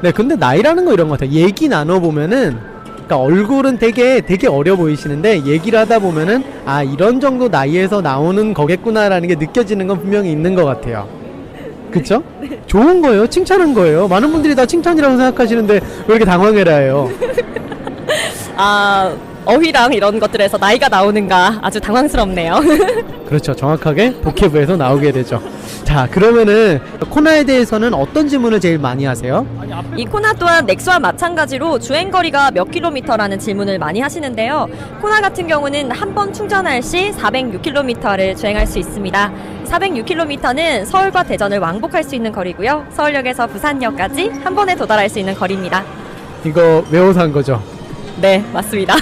네 근데 나이라는 거 이런 거 같아요. 얘기 나눠보면은, 그러니까 얼굴은 되게 어려 보이시는데 얘기를 하다 보면은 아 이런 정도 나이에서 나오는 거겠구나라는 게 느껴지는 건 분명히 있는 것 같아요. 그쵸? 좋은 거예요. 칭찬한 거예요. 많은 분들이 다 칭찬이라고 생각하시는데 왜 이렇게 당황해라 해요. 아, 어휘랑 이런 것들에서 나이가 나오는가 아주 당황스럽네요. 그렇죠. 정확하게 복회부에서 나오게 되죠. 자 그러면은 코나에 대해서는 어떤 질문을 제일 많이 하세요? 이 코나 또한 넥스와 마찬가지로 주행거리가 몇 킬로미터라는 질문을 많이 하시는데요. 코나 같은 경우는 한 번 충전할 시 406km를 주행할 수 있습니다. 406km는 서울과 대전을 왕복할 수 있는 거리고요. 서울역에서 부산역까지 한 번에 도달할 수 있는 거리입니다. 이거 외워서 한 거죠? 네, 맞습니다.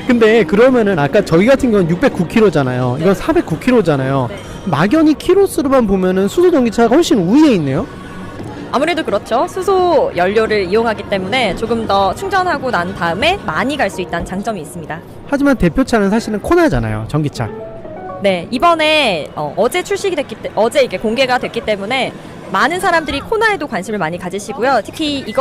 근데 그러면은 아까 저희 같은 경우는 609km잖아요. 이건 409km잖아요. 네. 막연히 키로수로만 보면은 수소 전기차가 훨씬 우위에 있네요. 아무래도 그렇죠. 수소 연료를 이용하기 때문에 조금 더 충전하고 난 다음에 많이 갈 수 있다는 장점이 있습니다. 하지만 대표차는 사실은 코나잖아요. 전기차. 네, 이번에 어제 출시가 어제 이게 공개가 됐기 때문에 많은 사람들이 코나에도 관심을 많이 가지시고요. 특히 이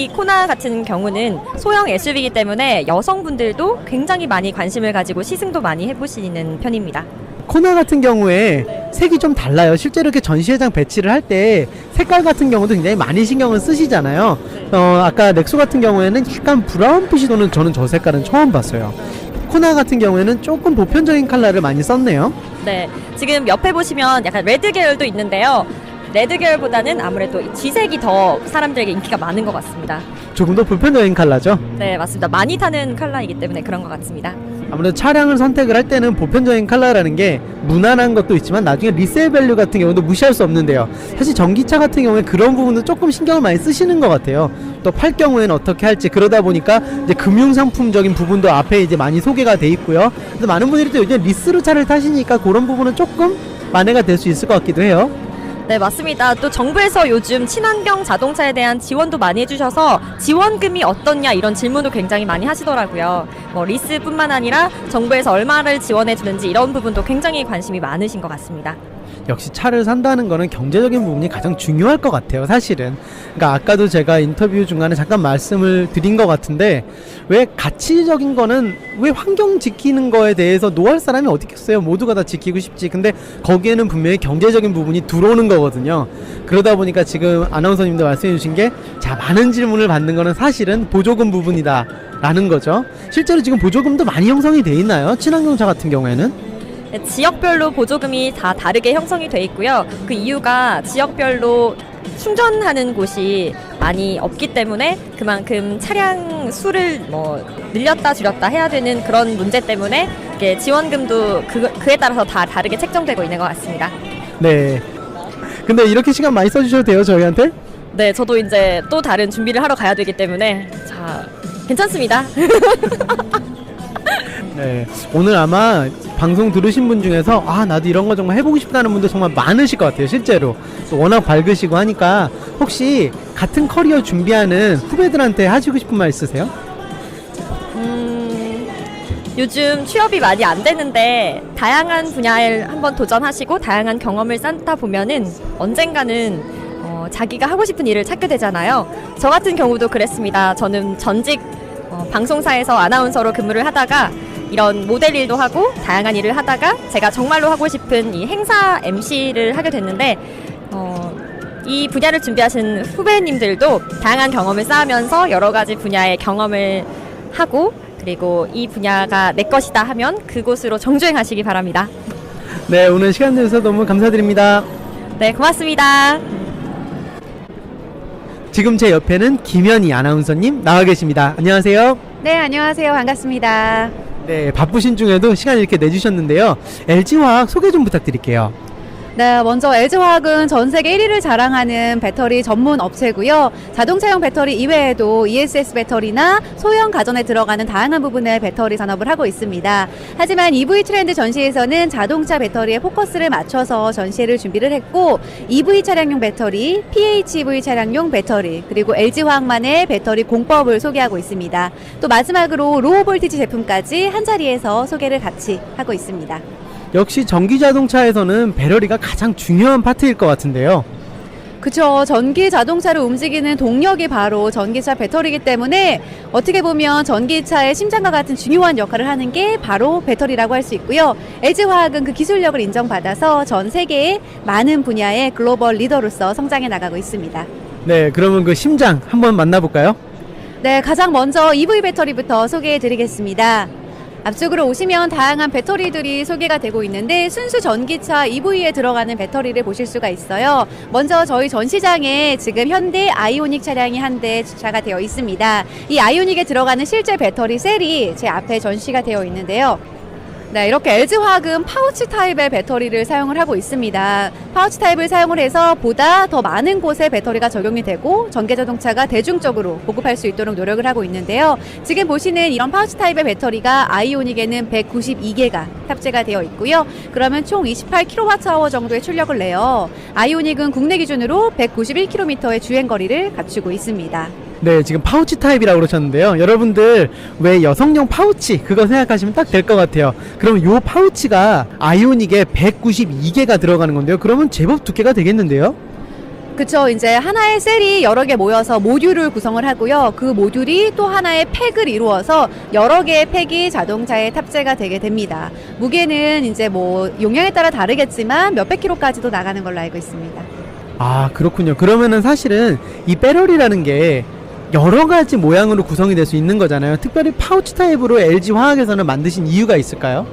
코나 같은 경우는 소형 SUV이기 때문에 여성분들도 굉장히 많이 관심을 가지고 시승도 많이 해보시는 편입니다. 코나 같은 경우에 색이 좀 달라요. 실제로 이렇게 전시회장 배치를 할 때 색깔 같은 경우도 굉장히 많이 신경을 쓰시잖아요. 아까 넥소 같은 경우에는 약간 브라운빛이 도는, 저는 저 색깔은 처음 봤어요. 코나 같은 경우에는 조금 보편적인 컬러를 많이 썼네요. 네, 지금 옆에 보시면 약간 레드 계열도 있는데요. 레드 계열보다는 아무래도 이 지색이 더 사람들에게 인기가 많은 것 같습니다. 조금 더 보편적인 컬러죠. 네, 맞습니다. 많이 타는 컬러이기 때문에 그런 것 같습니다. 아무래도 차량을 선택을 할 때는 보편적인 컬러라는 게 무난한 것도 있지만 나중에 리세일 밸류 같은 경우도 무시할 수 없는데요. 사실 전기차 같은 경우에 그런 부분도 조금 신경을 많이 쓰시는 것 같아요. 또 팔 경우에는 어떻게 할지, 그러다 보니까 이제 금융상품적인 부분도 앞에 이제 많이 소개가 돼 있고요. 그래서 많은 분들이 또 요즘 리스로 차를 타시니까 그런 부분은 조금 만회가 될 수 있을 것 같기도 해요. 네, 맞습니다. 또 정부에서 요즘 친환경 자동차에 대한 지원도 많이 해주셔서 지원금이 어떻냐 이런 질문도 굉장히 많이 하시더라고요. 뭐 리스뿐만 아니라 정부에서 얼마를 지원해 주는지 이런 부분도 굉장히 관심이 많으신 것 같습니다. 역시 차를 산다는 거는 경제적인 부분이 가장 중요할 것 같아요, 사실은. 그러니까 아까도 제가 인터뷰 중간에 잠깐 말씀을 드린 것 같은데, 왜 가치적인 거는, 왜 환경 지키는 거에 대해서 노할 사람이 어디 있겠어요? 모두가 다 지키고 싶지. 근데 거기에는 분명히 경제적인 부분이 들어오는 거거든요. 그러다 보니까 지금 아나운서님도 말씀해 주신 게, 자, 많은 질문을 받는 거는 사실은 보조금 부분이다 라는 거죠. 실제로 지금 보조금도 많이 형성이 돼 있나요? 친환경차 같은 경우에는? 네, 지역별로 보조금이 다 다르게 형성이 돼 있고요. 그 이유가 지역별로 충전하는 곳이 많이 없기 때문에 그만큼 차량 수를 뭐 늘렸다 줄였다 해야 되는 그런 문제 때문에 이게 지원금도 그에 따라서 다 다르게 책정되고 있는 것 같습니다. 네. 근데 이렇게 시간 많이 써주셔도 돼요, 저희한테? 네, 저도 이제 또 다른 준비를 하러 가야 되기 때문에 자, 괜찮습니다. 네. 오늘 아마 방송 들으신 분 중에서 아 나도 이런 거 정말 해보고 싶다는 분들 정말 많으실 것 같아요. 실제로 또 워낙 밝으시고 하니까 혹시 같은 커리어 준비하는 후배들한테 하시고 싶은 말 있으세요? 요즘 취업이 많이 안 되는데 다양한 분야에 한번 도전하시고 다양한 경험을 쌓다 보면은 언젠가는 자기가 하고 싶은 일을 찾게 되잖아요. 저 같은 경우도 그랬습니다. 저는 전직 방송사에서 아나운서로 근무를 하다가 이런 모델 일도 하고 다양한 일을 하다가 제가 정말로 하고 싶은 이 행사 MC를 하게 됐는데 이 분야를 준비하신 후배님들도 다양한 경험을 쌓으면서 여러 가지 분야의 경험을 하고 그리고 이 분야가 내 것이다 하면 그곳으로 정주행하시기 바랍니다. 네, 오늘 시간 내주셔서 너무 감사드립니다. 네, 고맙습니다. 지금 제 옆에는 김현희 아나운서님 나와 계십니다. 안녕하세요. 네, 안녕하세요. 반갑습니다. 네, 바쁘신 중에도 시간 이렇게 내주셨는데요. LG화학 소개 좀 부탁드릴게요. 네, 먼저 LG화학은 전 세계 1위를 자랑하는 배터리 전문 업체고요. 자동차용 배터리 이외에도 ESS 배터리나 소형 가전에 들어가는 다양한 부분의 배터리 산업을 하고 있습니다. 하지만 EV 트렌드 전시에서는 자동차 배터리에 포커스를 맞춰서 전시회를 준비를 했고, EV 차량용 배터리, PHEV 차량용 배터리, 그리고 LG화학만의 배터리 공법을 소개하고 있습니다. 또 마지막으로 로우 볼티지 제품까지 한 자리에서 소개를 같이 하고 있습니다. 역시 전기 자동차에서는 배터리가 가장 중요한 파트일 것 같은데요. 그쵸. 전기 자동차를 움직이는 동력이 바로 전기차 배터리이기 때문에 어떻게 보면 전기차의 심장과 같은 중요한 역할을 하는 게 바로 배터리라고 할 수 있고요. LG화학은 그 기술력을 인정받아서 전 세계의 많은 분야의 글로벌 리더로서 성장해 나가고 있습니다. 네, 그러면 그 심장 한번 만나볼까요? 네, 가장 먼저 EV 배터리부터 소개해 드리겠습니다. 앞쪽으로 오시면 다양한 배터리들이 소개가 되고 있는데, 순수 전기차 EV에 들어가는 배터리를 보실 수가 있어요. 먼저 저희 전시장에 지금 현대 아이오닉 차량이 한 대 주차가 되어 있습니다. 이 아이오닉에 들어가는 실제 배터리 셀이 제 앞에 전시가 되어 있는데요. 네, 이렇게 LG화학은 파우치 타입의 배터리를 사용을 하고 있습니다. 파우치 타입을 사용을 해서 보다 더 많은 곳에 배터리가 적용이 되고 전기자동차가 대중적으로 보급할 수 있도록 노력을 하고 있는데요. 지금 보시는 이런 파우치 타입의 배터리가 아이오닉에는 192개가 탑재가 되어 있고요. 그러면 총 28kWh 정도의 출력을 내요. 아이오닉은 국내 기준으로 191km의 주행거리를 갖추고 있습니다. 네, 지금 파우치 타입이라고 그러셨는데요. 여러분들 왜 여성용 파우치 그거 생각하시면 딱 될 것 같아요. 그럼 요 파우치가 아이오닉에 192개가 들어가는 건데요. 그러면 제법 두께가 되겠는데요. 그쵸. 이제 하나의 셀이 여러 개 모여서 모듈을 구성을 하고요. 그 모듈이 또 하나의 팩을 이루어서 여러 개의 팩이 자동차에 탑재가 되게 됩니다. 무게는 이제 뭐 용량에 따라 다르겠지만 몇백 킬로까지도 나가는 걸로 알고 있습니다. 아, 그렇군요. 그러면은 사실은 이 배터리라는 게 여러 가지 모양으로 구성이 될 수 있는 거잖아요. 특별히 파우치 타입으로 LG화학에서는 만드신 이유가 있을까요?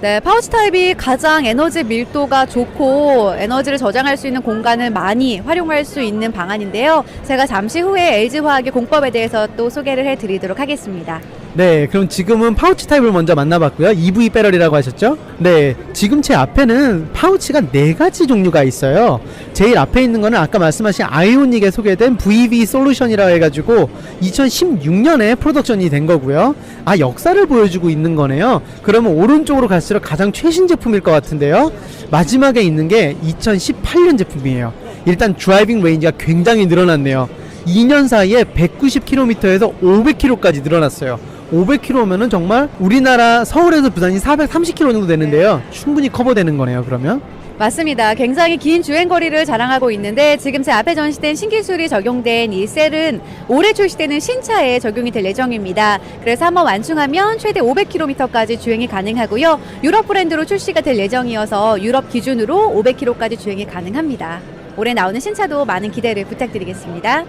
네, 파우치 타입이 가장 에너지 밀도가 좋고 에너지를 저장할 수 있는 공간을 많이 활용할 수 있는 방안인데요. 제가 잠시 후에 LG화학의 공법에 대해서 또 소개를 해드리도록 하겠습니다. 네, 그럼 지금은 파우치 타입을 먼저 만나봤고요. EV 배터리라고 하셨죠? 네, 지금 제 앞에는 파우치가 4가지 종류가 있어요. 제일 앞에 있는 거는 아까 말씀하신 아이오닉에 소개된 VV 솔루션이라고 해가지고 2016년에 프로덕션이 된 거고요. 아, 역사를 보여주고 있는 거네요. 그러면 오른쪽으로 갈수록 가장 최신 제품일 것 같은데요. 마지막에 있는 게 2018년 제품이에요. 일단 드라이빙 레인지가 굉장히 늘어났네요. 2년 사이에 190km에서 500km까지 늘어났어요. 500km면은 정말 우리나라 서울에서 부산이 430km 정도 되는데요. 충분히 커버되는 거네요, 그러면. 맞습니다. 굉장히 긴 주행거리를 자랑하고 있는데, 지금 제 앞에 전시된 신기술이 적용된 이 셀은 올해 출시되는 신차에 적용이 될 예정입니다. 그래서 한번 완충하면 최대 500km까지 주행이 가능하고요. 유럽 브랜드로 출시가 될 예정이어서 유럽 기준으로 500km까지 주행이 가능합니다. 올해 나오는 신차도 많은 기대를 부탁드리겠습니다.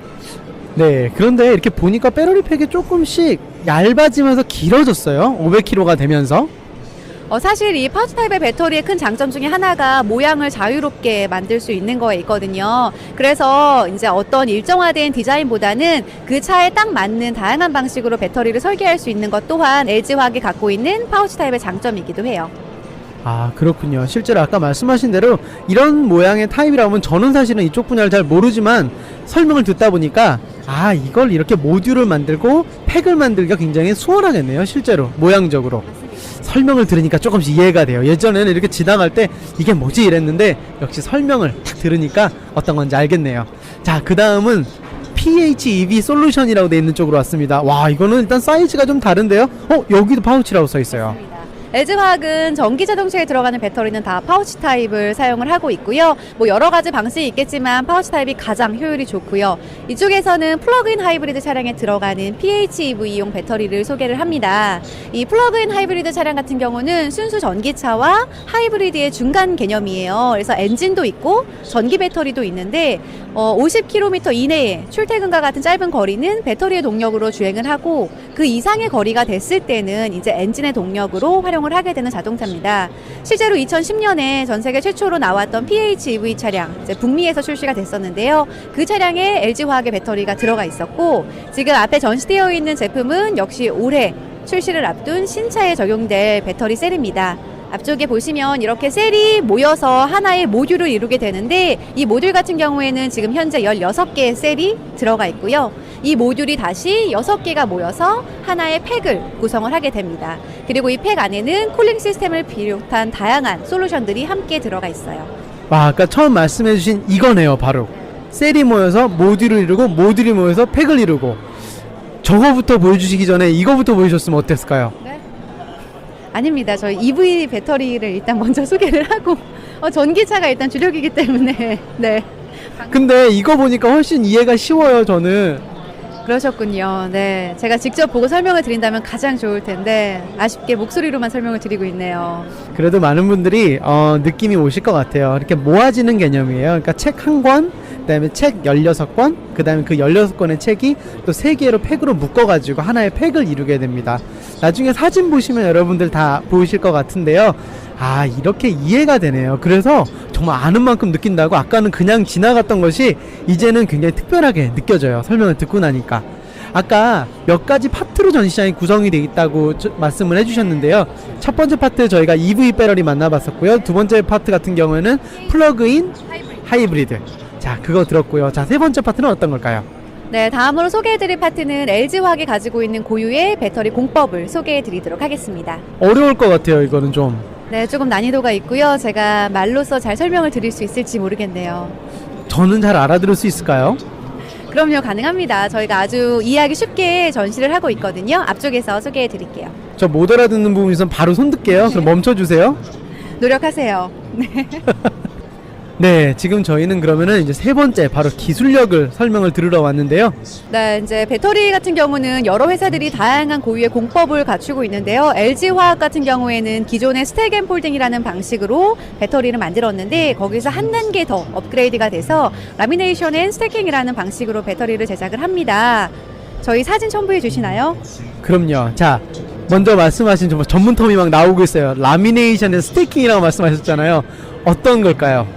네, 그런데 이렇게 보니까 배터리 팩이 조금씩 얇아지면서 길어졌어요. 500km가 되면서. 사실 이 파우치 타입의 배터리의 큰 장점 중에 하나가 모양을 자유롭게 만들 수 있는 거에 있거든요. 그래서 이제 어떤 일정화된 디자인보다는 그 차에 딱 맞는 다양한 방식으로 배터리를 설계할 수 있는 것 또한 LG화학이 갖고 있는 파우치 타입의 장점이기도 해요. 아, 그렇군요. 실제로 아까 말씀하신 대로 이런 모양의 타입이라면 저는 사실은 이쪽 분야를 잘 모르지만 설명을 듣다 보니까 아, 이걸 이렇게 모듈을 만들고 팩을 만들기가 굉장히 수월하겠네요. 실제로 모양적으로 설명을 들으니까 조금씩 이해가 돼요. 예전에는 이렇게 지나갈 때 이게 뭐지 이랬는데 역시 설명을 딱 들으니까 어떤 건지 알겠네요. 자, 그 다음은 PHEV 솔루션이라고 돼 있는 쪽으로 왔습니다. 와, 이거는 일단 사이즈가 좀 다른데요. 여기도 파우치라고 써 있어요. LG화학은 전기 자동차에 들어가는 배터리는 다 파우치 타입을 사용을 하고 있고요. 뭐 여러 가지 방식이 있겠지만 파우치 타입이 가장 효율이 좋고요. 이쪽에서는 플러그인 하이브리드 차량에 들어가는 PHEV용 배터리를 소개를 합니다. 이 플러그인 하이브리드 차량 같은 경우는 순수 전기차와 하이브리드의 중간 개념이에요. 그래서 엔진도 있고 전기 배터리도 있는데 50km 이내에 출퇴근과 같은 짧은 거리는 배터리의 동력으로 주행을 하고 그 이상의 거리가 됐을 때는 이제 엔진의 동력으로 활용을 하게 되는 자동차입니다. 실제로 2010년에 전 세계 최초로 나왔던 PHEV 차량, 이제 북미에서 출시가 됐었는데요. 그 차량에 LG화학의 배터리가 들어가 있었고 지금 앞에 전시되어 있는 제품은 역시 올해 출시를 앞둔 신차에 적용될 배터리 셀입니다. 앞쪽에 보시면 이렇게 셀이 모여서 하나의 모듈을 이루게 되는데 이 모듈 같은 경우에는 지금 현재 16개의 셀이 들어가 있고요. 이 모듈이 다시 6개가 모여서 하나의 팩을 구성을 하게 됩니다. 그리고 이 팩 안에는 쿨링 시스템을 비롯한 다양한 솔루션들이 함께 들어가 있어요. 와, 아까 처음 말씀해주신 이거네요, 바로. 셀이 모여서 모듈을 이루고 모듈이 모여서 팩을 이루고. 저거부터 보여주시기 전에 이거부터 보여주셨으면 어땠을까요? 아닙니다. 저희 EV 배터리를 일단 먼저 소개를 하고 전기차가 일단 주력이기 때문에 네. 근데 이거 보니까 훨씬 이해가 쉬워요, 저는. 그러셨군요. 네. 제가 직접 보고 설명을 드린다면 가장 좋을 텐데 아쉽게 목소리로만 설명을 드리고 있네요. 그래도 많은 분들이 느낌이 오실 것 같아요. 이렇게 모아지는 개념이에요. 그러니까 책 한 권, 그다음에 책 16권, 그다음에 그 16권의 책이 또 3개로 팩으로 묶어가지고 하나의 팩을 이루게 됩니다. 나중에 사진 보시면 여러분들 다 보이실 것 같은데요. 아, 이렇게 이해가 되네요. 그래서 정말 아는 만큼 느낀다고. 아까는 그냥 지나갔던 것이 이제는 굉장히 특별하게 느껴져요, 설명을 듣고 나니까. 아까 몇 가지 파트로 전시장이 구성이 되어 있다고 말씀을 해주셨는데요. 첫 번째 파트 저희가 EV 배터리 만나봤었고요. 두 번째 파트 같은 경우에는 플러그인 하이브리드. 자, 그거 들었고요. 자, 세 번째 파트는 어떤 걸까요? 네, 다음으로 소개해드릴 파트는 LG화학이 가지고 있는 고유의 배터리 공법을 소개해드리도록 하겠습니다. 어려울 것 같아요, 이거는 좀. 네, 조금 난이도가 있고요. 제가 말로써 잘 설명을 드릴 수 있을지 모르겠네요. 저는 잘 알아들을 수 있을까요? 그럼요, 가능합니다. 저희가 아주 이해하기 쉽게 전시를 하고 있거든요. 앞쪽에서 소개해 드릴게요. 저 못 알아듣는 부분 있으면 바로 손 들게요. 그럼 멈춰주세요. 노력하세요. 네, 지금 저희는 그러면은 이제 세 번째 바로 기술력을 설명을 들으러 왔는데요. 네, 이제 배터리 같은 경우는 여러 회사들이 다양한 고유의 공법을 갖추고 있는데요. LG화학 같은 경우에는 기존의 스택 앤 폴딩이라는 방식으로 배터리를 만들었는데 거기서 한 단계 더 업그레이드가 돼서 라미네이션 앤 스태킹이라는 방식으로 배터리를 제작을 합니다. 저희 사진 첨부해 주시나요? 그럼요. 자, 먼저 말씀하신 정말 전문 텀이 막 나오고 있어요. 라미네이션의 스테이킹이라고 말씀하셨잖아요. 어떤 걸까요?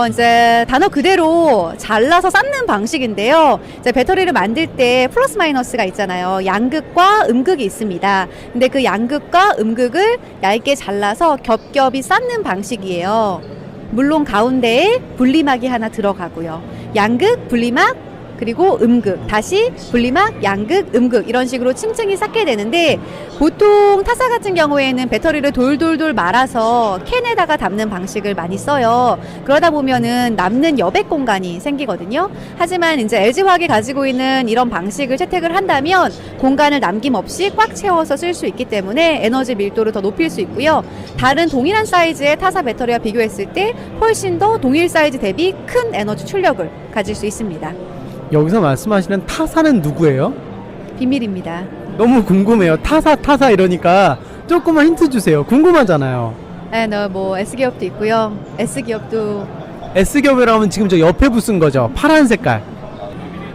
이제 단어 그대로 잘라서 쌓는 방식인데요. 이제 배터리를 만들 때 플러스 마이너스가 있잖아요. 양극과 음극이 있습니다. 근데 그 양극과 음극을 얇게 잘라서 겹겹이 쌓는 방식이에요. 물론 가운데에 분리막이 하나 들어가고요. 양극, 분리막, 그리고 음극, 다시 분리막, 양극, 음극 이런 식으로 층층이 쌓게 되는데 보통 타사 같은 경우에는 배터리를 돌돌돌 말아서 캔에다가 담는 방식을 많이 써요. 그러다 보면은 남는 여백 공간이 생기거든요. 하지만 이제 LG화학이 가지고 있는 이런 방식을 채택을 한다면 공간을 남김없이 꽉 채워서 쓸 수 있기 때문에 에너지 밀도를 더 높일 수 있고요. 다른 동일한 사이즈의 타사 배터리와 비교했을 때 훨씬 더 동일 사이즈 대비 큰 에너지 출력을 가질 수 있습니다. 여기서 말씀하시는 타사는 누구예요? 비밀입니다. 너무 궁금해요. 타사 이러니까 조금만 힌트 주세요. 궁금하잖아요. 네, 뭐 S기업도 있고요. S기업도 S기업이라고 하면 지금 저 옆에 붙은 거죠. 파란 색깔.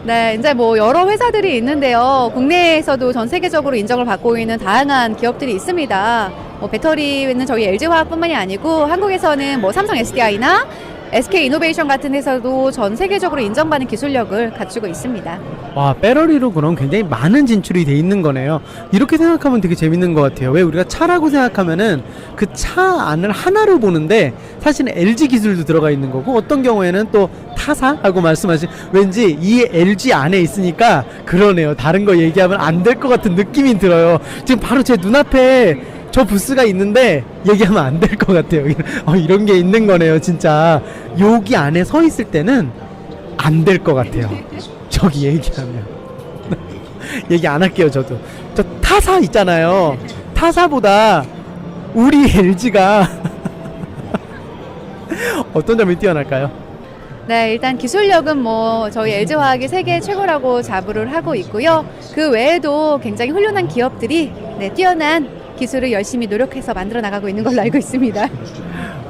네, 이제 뭐 여러 회사들이 있는데요. 국내에서도 전 세계적으로 인정을 받고 있는 다양한 기업들이 있습니다. 뭐 배터리는 저희 LG화학뿐만이 아니고 한국에서는 뭐 삼성 SDI나 SK이노베이션 같은 회사도 전 세계적으로 인정받는 기술력을 갖추고 있습니다. 와, 배터리로 그럼 굉장히 많은 진출이 돼 있는 거네요. 이렇게 생각하면 되게 재밌는 것 같아요. 왜 우리가 차라고 생각하면은 그 차 안을 하나로 보는데 사실은 LG 기술도 들어가 있는 거고 어떤 경우에는 또 타사라고 말씀하신 왠지 이 LG 안에 있으니까 그러네요. 다른 거 얘기하면 안 될 것 같은 느낌이 들어요. 지금 바로 제 눈앞에 저 부스가 있는데 얘기하면 안 될 것 같아요. 이런 게 있는 거네요. 진짜 여기 안에 서 있을 때는 안 될 것 같아요. 저기 얘기하면 얘기 안 할게요. 저도 저 타사 있잖아요. 타사보다 우리 LG가 어떤 점이 뛰어날까요? 네, 일단 기술력은 뭐 저희 LG화학이 세계 최고라고 자부를 하고 있고요. 그 외에도 굉장히 훌륭한 기업들이 뛰어난 기술을 열심히 노력해서 만들어 나가고 있는 걸로 알고 있습니다.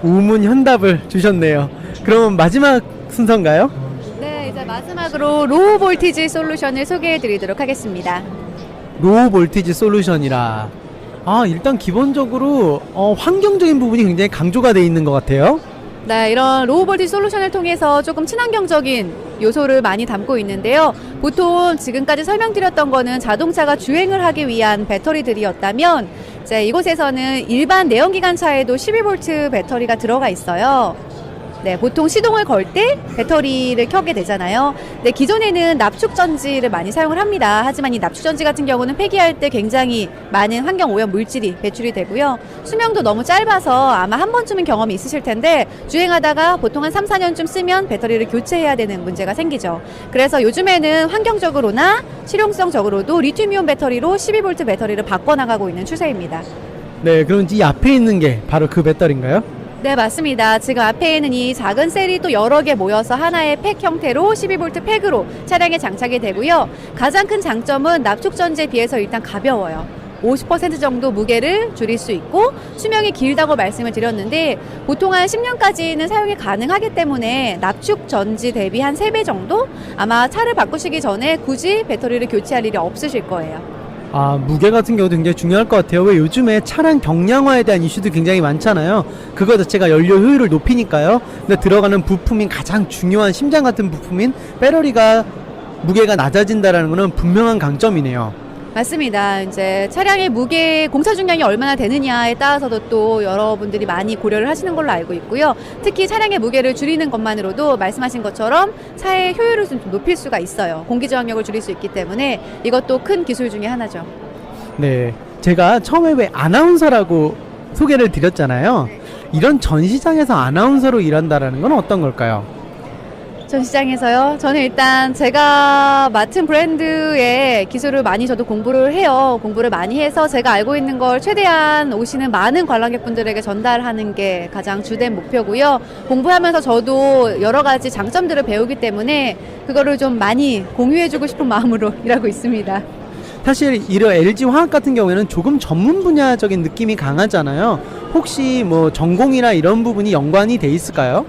우문현답을 주셨네요. 그럼 마지막 순서인가요? 네, 이제 마지막으로 로우 볼티지 솔루션을 소개해 드리도록 하겠습니다. 로우 볼티지 솔루션이라. 일단 기본적으로 환경적인 부분이 굉장히 강조가 돼 있는 것 같아요. 네, 이런 로우 볼티지 솔루션을 통해서 조금 친환경적인 요소를 많이 담고 있는데요. 보통 지금까지 설명드렸던 거는 자동차가 주행을 하기 위한 배터리들이었다면 이제 이곳에서는 일반 내연기관차에도 12V 배터리가 들어가 있어요. 네, 보통 시동을 걸 때 배터리를 켜게 되잖아요. 네, 기존에는 납축전지를 많이 사용을 합니다. 하지만 이 납축전지 같은 경우는 폐기할 때 굉장히 많은 환경 오염 물질이 배출이 되고요. 수명도 너무 짧아서 아마 한 번쯤은 경험이 있으실 텐데 주행하다가 보통 한 3, 4년쯤 쓰면 배터리를 교체해야 되는 문제가 생기죠. 그래서 요즘에는 환경적으로나 실용성적으로도 리튬이온 배터리로 12V 배터리를 바꿔나가고 있는 추세입니다. 네, 그럼 이 앞에 있는 게 바로 그 배터리인가요? 네, 맞습니다. 지금 앞에 있는 이 작은 셀이 또 여러 개 모여서 하나의 팩 형태로 12V 팩으로 차량에 장착이 되고요. 가장 큰 장점은 납축전지에 비해서 일단 가벼워요. 50% 정도 무게를 줄일 수 있고 수명이 길다고 말씀을 드렸는데 보통 한 10년까지는 사용이 가능하기 때문에 납축전지 대비 한 3배 정도? 아마 차를 바꾸시기 전에 굳이 배터리를 교체할 일이 없으실 거예요. 무게 같은 경우도 굉장히 중요할 것 같아요. 왜 요즘에 차량 경량화에 대한 이슈도 굉장히 많잖아요. 그거 자체가 연료 효율을 높이니까요. 근데 들어가는 부품인 가장 중요한 심장 같은 부품인 배터리가 무게가 낮아진다라는 것은 분명한 강점이네요. 맞습니다. 이제 차량의 무게 공차 중량이 얼마나 되느냐에 따라서도 또 여러분들이 많이 고려를 하시는 걸로 알고 있고요. 특히 차량의 무게를 줄이는 것만으로도 말씀하신 것처럼 차의 효율을 좀 높일 수가 있어요. 공기 저항력을 줄일 수 있기 때문에 이것도 큰 기술 중에 하나죠. 네, 제가 처음에 왜 아나운서라고 소개를 드렸잖아요. 이런 전 시장에서 아나운서로 일한다라는 건 어떤 걸까요? 전 시장에서요. 저는 일단 제가 맡은 브랜드의 기술을 많이 저도 공부를 해요. 공부를 많이 해서 제가 알고 있는 걸 최대한 오시는 많은 관람객분들에게 전달하는 게 가장 주된 목표고요. 공부하면서 저도 여러 가지 장점들을 배우기 때문에 그거를 좀 많이 공유해주고 싶은 마음으로 일하고 있습니다. 사실 이런 LG화학 같은 경우에는 조금 전문 분야적인 느낌이 강하잖아요. 혹시 뭐 전공이나 이런 부분이 연관이 돼 있을까요?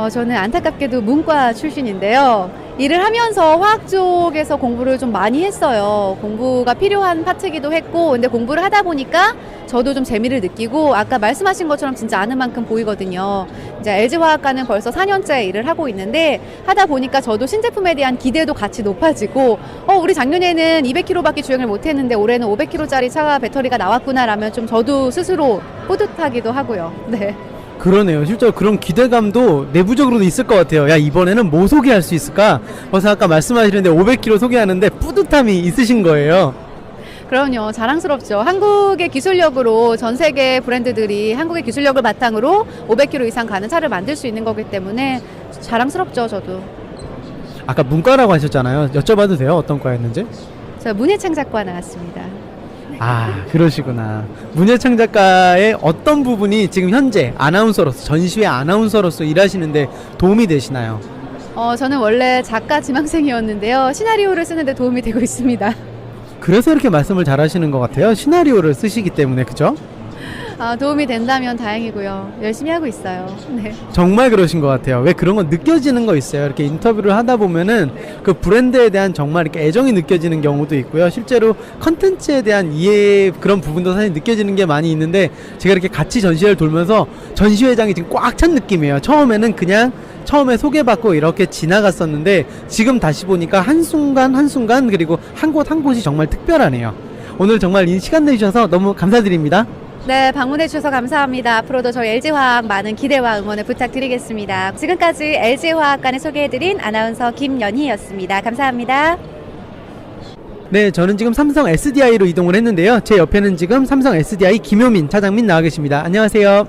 저는 안타깝게도 문과 출신인데요. 일을 하면서 화학 쪽에서 공부를 좀 많이 했어요. 공부가 필요한 파트기도 했고, 근데 공부를 하다 보니까 저도 좀 재미를 느끼고, 아까 말씀하신 것처럼 진짜 아는 만큼 보이거든요. 이제 LG화학과는 벌써 4년째 일을 하고 있는데, 하다 보니까 저도 신제품에 대한 기대도 같이 높아지고, 우리 작년에는 200km밖에 주행을 못했는데 올해는 500km짜리 차가 배터리가 나왔구나라면 좀 저도 스스로 뿌듯하기도 하고요. 네. 그러네요. 실제로 그런 기대감도 내부적으로도 있을 것 같아요. 야, 이번에는 뭐 소개할 수 있을까? 그래서 아까 말씀하시는데 500km 소개하는데 뿌듯함이 있으신 거예요. 그럼요. 자랑스럽죠. 한국의 기술력으로 전 세계 브랜드들이 한국의 기술력을 바탕으로 500km 이상 가는 차를 만들 수 있는 거기 때문에 자랑스럽죠, 저도. 아까 문과라고 하셨잖아요. 여쭤봐도 돼요? 어떤 과였는지? 저 문예창작과 나왔습니다. 그러시구나. 문예창작가의 어떤 부분이 지금 현재 아나운서로서, 전시회 아나운서로서 일하시는데 도움이 되시나요? 저는 원래 작가 지망생이었는데요. 시나리오를 쓰는데 도움이 되고 있습니다. 그래서 이렇게 말씀을 잘 하시는 것 같아요. 시나리오를 쓰시기 때문에, 그죠? 도움이 된다면 다행이고요. 열심히 하고 있어요. 네. 정말 그러신 것 같아요. 왜 그런 건 느껴지는 거 있어요. 이렇게 인터뷰를 하다 보면은 그 브랜드에 대한 정말 이렇게 애정이 느껴지는 경우도 있고요. 실제로 컨텐츠에 대한 이해 그런 부분도 사실 느껴지는 게 많이 있는데 제가 이렇게 같이 전시회를 돌면서 전시회장이 지금 꽉 찬 느낌이에요. 처음에는 그냥 처음에 소개받고 이렇게 지나갔었는데 지금 다시 보니까 한순간 한순간 그리고 한 곳 한 곳이 정말 특별하네요. 오늘 정말 이 시간 내주셔서 너무 감사드립니다. 네, 방문해 주셔서 감사합니다. 앞으로도 저희 LG화학 많은 기대와 응원을 부탁드리겠습니다. 지금까지 LG화학관을 소개해드린 아나운서 김연희였습니다. 감사합니다. 네, 저는 지금 삼성 SDI로 이동을 했는데요. 제 옆에는 지금 삼성 SDI 김효민 차장님 나와 계십니다. 안녕하세요.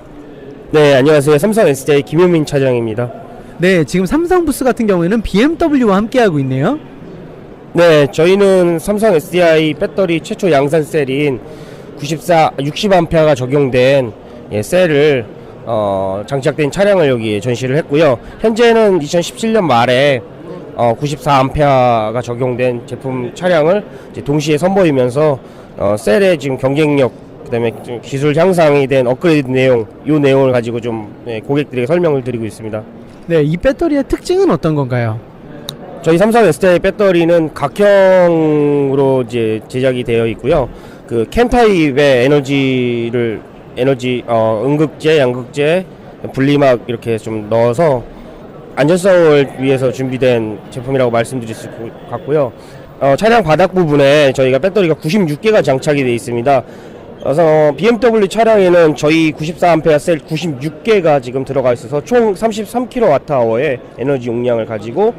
네, 안녕하세요. 삼성 SDI 김효민 차장입니다. 네, 지금 삼성 부스 같은 경우에는 BMW와 함께하고 있네요. 네, 저희는 삼성 SDI 배터리 최초 양산 셀인 60A가 적용된 셀을 장착된 차량을 여기에 전시를 했고요. 현재는 2017년 말에 94A가 적용된 제품 차량을 이제 동시에 선보이면서 셀의 지금 경쟁력, 그다음에 좀 기술 향상이 된 업그레이드 내용, 이 내용을 가지고 좀 고객들에게 설명을 드리고 있습니다. 네, 이 배터리의 특징은 어떤 건가요? 저희 삼성 S자의 배터리는 각형으로 이제 제작이 되어 있고요. 그 캔 타입의 음극재, 양극재, 분리막 이렇게 좀 넣어서 안전성을 위해서 준비된 제품이라고 말씀드릴 수 있을 것 같고요. 차량 바닥 부분에 저희가 배터리가 96개가 장착이 되어 있습니다. 그래서 BMW 차량에는 저희 94A 셀 96개가 지금 들어가 있어서 총 33kWh의 에너지 용량을 가지고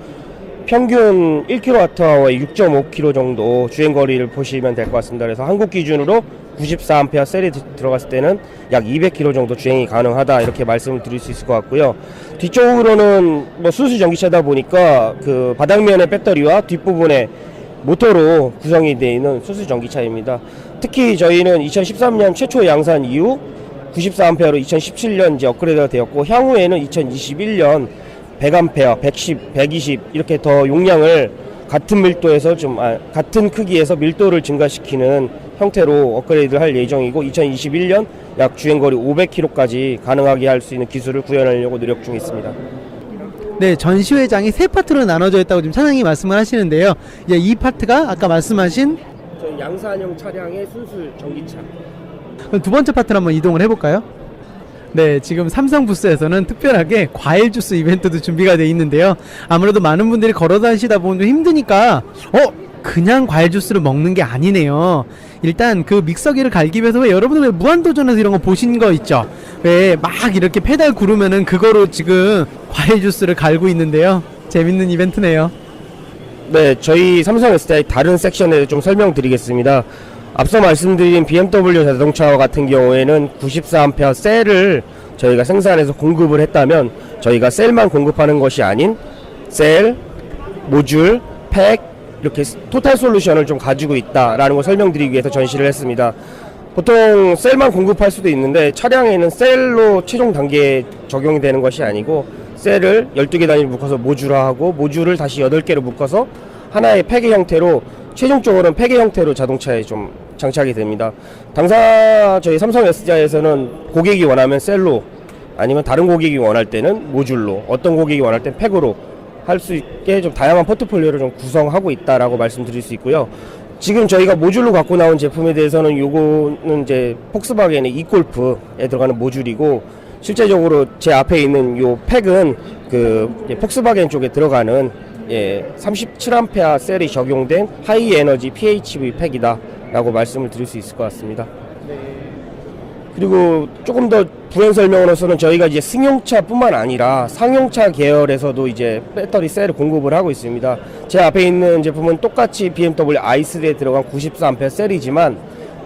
평균 1kWh에 6.5km 정도 주행거리를 보시면 될 것 같습니다. 그래서 한국 기준으로 94A 셀이 들어갔을 때는 약 200km 정도 주행이 가능하다, 이렇게 말씀을 드릴 수 있을 것 같고요. 뒤쪽으로는 뭐 순수 전기차다 보니까 그 바닥면의 배터리와 뒷부분에 모터로 구성이 되어 있는 순수 전기차입니다. 특히 저희는 2013년 최초 양산 이후 94A로 2017년 이제 업그레이드가 되었고, 향후에는 2021년 100A, 110, 120 이렇게 더 용량을 같은 밀도에서 같은 크기에서 밀도를 증가시키는 형태로 업그레이드를 할 예정이고, 2021년 약 주행거리 500km까지 가능하게 할 수 있는 기술을 구현하려고 노력 중에 있습니다. 네, 전시회장이 세 파트로 나눠져 있다고 지금 차장님이 말씀을 하시는데요. 예, 이 파트가 아까 말씀하신 저희 양산형 차량의 순수 전기차. 그럼 두 번째 파트로 한번 이동을 해볼까요? 네, 지금 삼성 부스에서는 특별하게 과일 주스 이벤트도 준비가 되어 있는데요. 아무래도 많은 분들이 걸어 다니시다 보면 좀 힘드니까 그냥 과일 주스를 먹는 게 아니네요. 일단 그 믹서기를 갈기 위해서 왜 여러분들 왜 무한도전에서 이런 거 보신 거 있죠? 왜 막 이렇게 페달 구르면은 그거로 지금 과일 주스를 갈고 있는데요. 재밌는 이벤트네요. 네, 저희 삼성 S자의 다른 섹션에 좀 설명드리겠습니다. 앞서 말씀드린 BMW 자동차 같은 경우에는 94A 셀을 저희가 생산해서 공급을 했다면, 저희가 셀만 공급하는 것이 아닌 셀, 모듈, 팩 이렇게 토탈 솔루션을 좀 가지고 있다라는 걸 설명드리기 위해서 전시를 했습니다. 보통 셀만 공급할 수도 있는데, 차량에는 셀로 최종 단계에 적용이 되는 것이 아니고 셀을 12개 단위로 묶어서 모듈화하고, 모듈을 다시 8개로 묶어서 하나의 팩의 형태로, 최종적으로는 팩의 형태로 자동차에 좀 장착이 됩니다. 당사 저희 삼성 S자에서는 고객이 원하면 셀로, 아니면 다른 고객이 원할 때는 모듈로, 어떤 고객이 원할 때는 팩으로 할 수 있게 좀 다양한 포트폴리오를 좀 구성하고 있다라고 말씀드릴 수 있고요. 지금 저희가 모듈로 갖고 나온 제품에 대해서는 요거는 이제 폭스바겐의 이골프에 들어가는 모듈이고, 실제적으로 제 앞에 있는 요 팩은 그 폭스바겐 쪽에 들어가는 37A 셀이 적용된 하이 에너지 PHV 팩이다 라고 말씀을 드릴 수 있을 것 같습니다. 그리고 조금 더 부연 설명으로서는 저희가 이제 승용차 뿐만 아니라 상용차 계열에서도 이제 배터리 셀을 공급을 하고 있습니다. 제 앞에 있는 제품은 똑같이 BMW i3에 들어간 94A 셀이지만,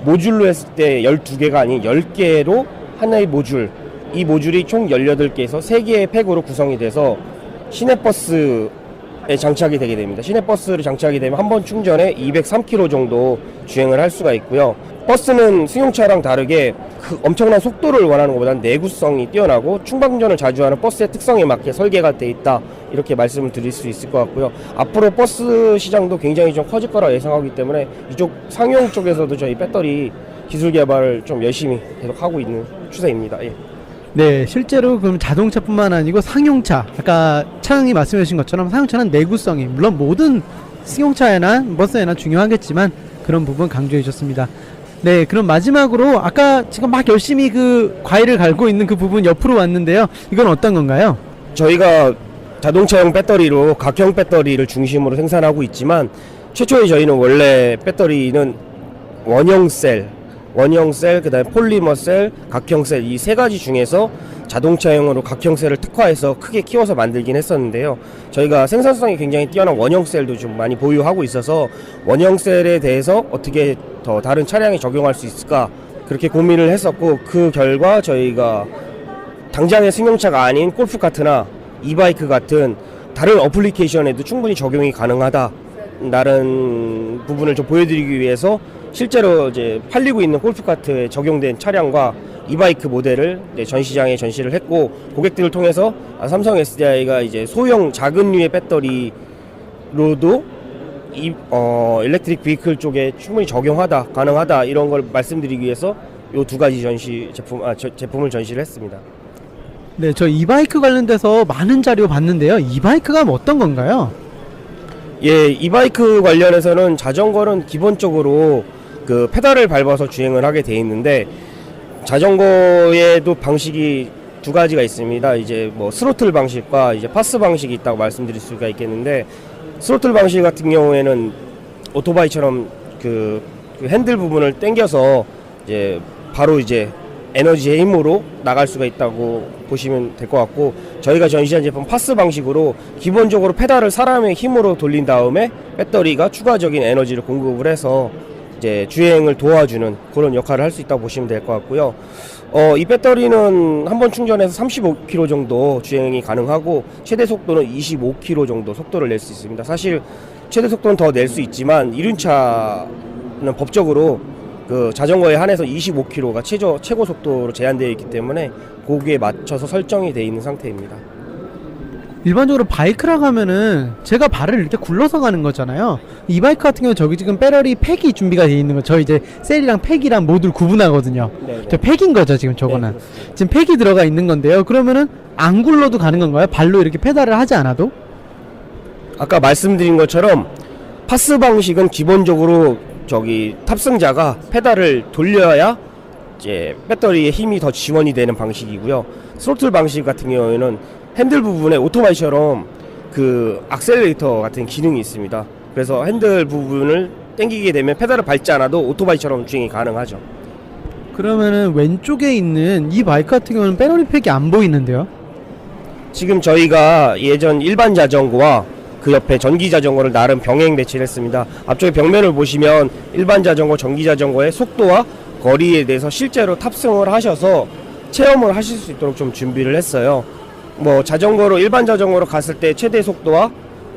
모듈로 했을 때 12개가 아닌 10개로 하나의 모듈, 이 모듈이 총 18개에서 3개의 팩으로 구성이 돼서 시내버스에 장착이 되게 됩니다. 시내버스를 장착이 되면 한 번 충전에 203km 정도 주행을 할 수가 있고요. 버스는 승용차랑 다르게 그 엄청난 속도를 원하는 것보다는 내구성이 뛰어나고 충방전을 자주 하는 버스의 특성에 맞게 설계가 돼 있다, 이렇게 말씀을 드릴 수 있을 것 같고요. 앞으로 버스 시장도 굉장히 좀 커질 거라 예상하기 때문에 이쪽 상용 쪽에서도 저희 배터리 기술 개발을 좀 열심히 계속 하고 있는 추세입니다. 예. 네, 실제로 그럼 자동차뿐만 아니고 상용차, 아까 차장이 말씀해 주신 것처럼 상용차는 내구성이 물론 모든 승용차에나 버스에나 중요하겠지만 그런 부분 강조해 주셨습니다. 네, 그럼 마지막으로 아까 지금 막 열심히 그 과일을 갈고 있는 그 부분 옆으로 왔는데요. 이건 어떤 건가요? 저희가 자동차용 배터리로 각형 배터리를 중심으로 생산하고 있지만, 최초에 저희는 원래 배터리는 원형 셀, 그다음에 폴리머 셀, 각형 셀, 이 세 가지 중에서 자동차용으로 각형 셀을 특화해서 크게 키워서 만들긴 했었는데요. 저희가 생산성이 굉장히 뛰어난 원형 셀도 좀 많이 보유하고 있어서 원형 셀에 대해서 어떻게 더 다른 차량에 적용할 수 있을까, 그렇게 고민을 했었고, 그 결과 저희가 당장의 승용차가 아닌 골프카트나 이바이크 같은 다른 어플리케이션에도 충분히 적용이 가능하다, 다른 부분을 좀 보여드리기 위해서 실제로 이제 팔리고 있는 골프카트에 적용된 차량과 이바이크 모델을 전시장에 전시를 했고, 고객들을 통해서 삼성 SDI가 이제 소형 작은 류의 배터리로도 일렉트릭 비클 쪽에 충분히 가능하다 이런 걸 말씀드리기 위해서 요 두 가지 제품을 전시를 했습니다. 네, 저 이바이크 관련돼서 많은 자료 봤는데요. 이바이크가 어떤 건가요? 예, 이바이크 관련해서는 자전거는 기본적으로 그 페달을 밟아서 주행을 하게 돼 있는데, 자전거에도 방식이 두 가지가 있습니다. 이제 뭐 스로틀 방식과 이제 파스 방식이 있다고 말씀드릴 수가 있겠는데, 스로틀 방식 같은 경우에는 오토바이처럼 그 핸들 부분을 당겨서 이제 바로 이제 에너지의 힘으로 나갈 수가 있다고 보시면 될 것 같고, 저희가 전시한 제품 파스 방식으로 기본적으로 페달을 사람의 힘으로 돌린 다음에 배터리가 추가적인 에너지를 공급을 해서 이제 주행을 도와주는 그런 역할을 할 수 있다고 보시면 될 것 같고요. 이 배터리는 한번 충전해서 35km 정도 주행이 가능하고, 최대 속도는 25km 정도 속도를 낼 수 있습니다. 사실 최대 속도는 더 낼 수 있지만 이륜차는 법적으로 그 자전거에 한해서 25km가 최고 속도로 제한되어 있기 때문에 거기에 맞춰서 설정이 되어 있는 상태입니다. 일반적으로 바이크라고 하면은 제가 발을 이렇게 굴러서 가는 거잖아요. 이 바이크 같은 경우는 저기 지금 배터리 팩이 준비가 되어 있는 거. 저 이제 셀이랑 팩이랑 모듈 구분하거든요. 네네. 저 팩인 거죠, 지금 저거는. 네, 지금 팩이 들어가 있는 건데요. 그러면은 안 굴러도 가는 건가요? 발로 이렇게 페달을 하지 않아도? 아까 말씀드린 것처럼 파스 방식은 기본적으로 탑승자가 페달을 돌려야 이제 배터리에 힘이 더 지원이 되는 방식이고요. 스로틀 방식 같은 경우에는 핸들 부분에 오토바이처럼 그 악셀레이터 같은 기능이 있습니다. 그래서 핸들 부분을 당기게 되면 페달을 밟지 않아도 오토바이처럼 주행이 가능하죠. 그러면은 왼쪽에 있는 이 바이크 같은 경우는 배터리 팩이 안 보이는데요. 지금 저희가 예전 일반 자전거와 그 옆에 전기 자전거를 나름 병행 배치를 했습니다. 앞쪽에 벽면을 보시면 일반 자전거, 전기 자전거의 속도와 거리에 대해서 실제로 탑승을 하셔서 체험을 하실 수 있도록 좀 준비를 했어요. 뭐 자전거로 일반 자전거로 갔을 때 최대 속도와,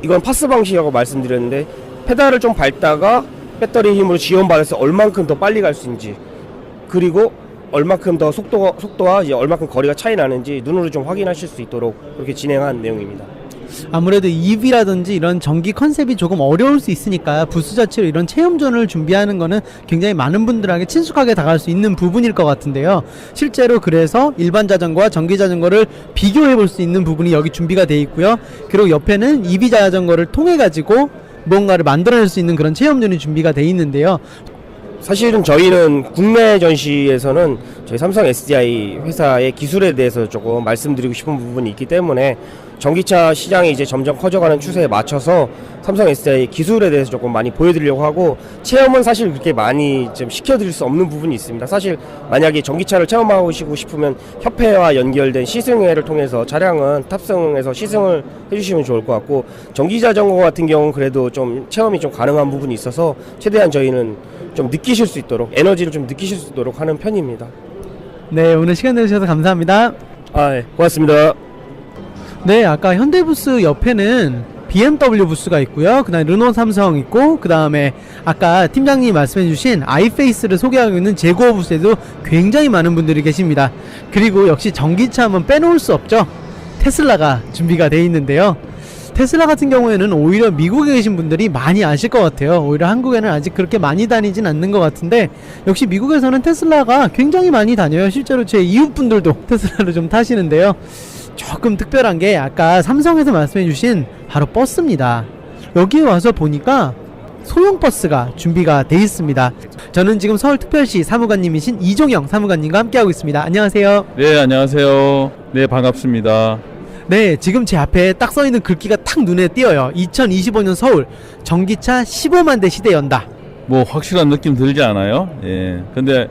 이건 파스 방식이라고 말씀드렸는데, 페달을 좀 밟다가 배터리 힘으로 지원받아서 얼만큼 더 빨리 갈 수 있는지, 그리고 얼만큼 더 속도와 이제 얼만큼 거리가 차이 나는지 눈으로 좀 확인하실 수 있도록 그렇게 진행한 내용입니다. 아무래도 EV라든지 이런 전기 컨셉이 조금 어려울 수 있으니까 부스 자체로 이런 체험존을 준비하는 거는 굉장히 많은 분들에게 친숙하게 다가갈 수 있는 부분일 것 같은데요. 실제로 그래서 일반 자전거와 전기 자전거를 비교해 볼 수 있는 부분이 여기 준비가 되어 있고요. 그리고 옆에는 EV 자전거를 통해 가지고 뭔가를 만들어낼 수 있는 그런 체험존이 준비가 되어 있는데요. 사실은 저희는 국내 전시에서는 저희 삼성 SDI 회사의 기술에 대해서 조금 말씀드리고 싶은 부분이 있기 때문에, 전기차 시장이 이제 점점 커져가는 추세에 맞춰서 삼성 SDI 기술에 대해서 조금 많이 보여드리려고 하고, 체험은 사실 그렇게 많이 좀 시켜드릴 수 없는 부분이 있습니다. 사실 만약에 전기차를 체험하시고 싶으면 협회와 연결된 시승회를 통해서 차량은 탑승해서 시승을 해주시면 좋을 것 같고, 전기자전거 같은 경우는 그래도 좀 체험이 좀 가능한 부분이 있어서 최대한 저희는 좀 느끼실 수 있도록, 에너지를 좀 느끼실 수 있도록 하는 편입니다. 네, 오늘 시간 내주셔서 감사합니다. 네, 고맙습니다. 네, 아까 현대부스 옆에는 BMW 부스가 있고요. 그 다음에 르노 삼성 있고, 그 다음에 아까 팀장님이 말씀해주신 아이페이스를 소개하고 있는 제고어 부스에도 굉장히 많은 분들이 계십니다. 그리고 역시 전기차 하면 빼놓을 수 없죠. 테슬라가 준비가 되어 있는데요. 테슬라 같은 경우에는 오히려 미국에 계신 분들이 많이 아실 것 같아요. 오히려 한국에는 아직 그렇게 많이 다니진 않는 것 같은데, 역시 미국에서는 테슬라가 굉장히 많이 다녀요. 실제로 제 이웃분들도 테슬라를 좀 타시는데요. 조금 특별한 게 아까 삼성에서 말씀해주신 바로 버스입니다. 여기에 와서 보니까 소형 버스가 준비가 돼 있습니다. 저는 지금 서울특별시 사무관님이신 이종영 사무관님과 함께하고 있습니다. 안녕하세요. 네, 안녕하세요. 네, 반갑습니다. 네, 지금 제 앞에 딱 써있는 글귀가 탁 눈에 띄어요. 2025년 서울 전기차 15만 대 시대 연다. 뭐 확실한 느낌 들지 않아요? 예. 근데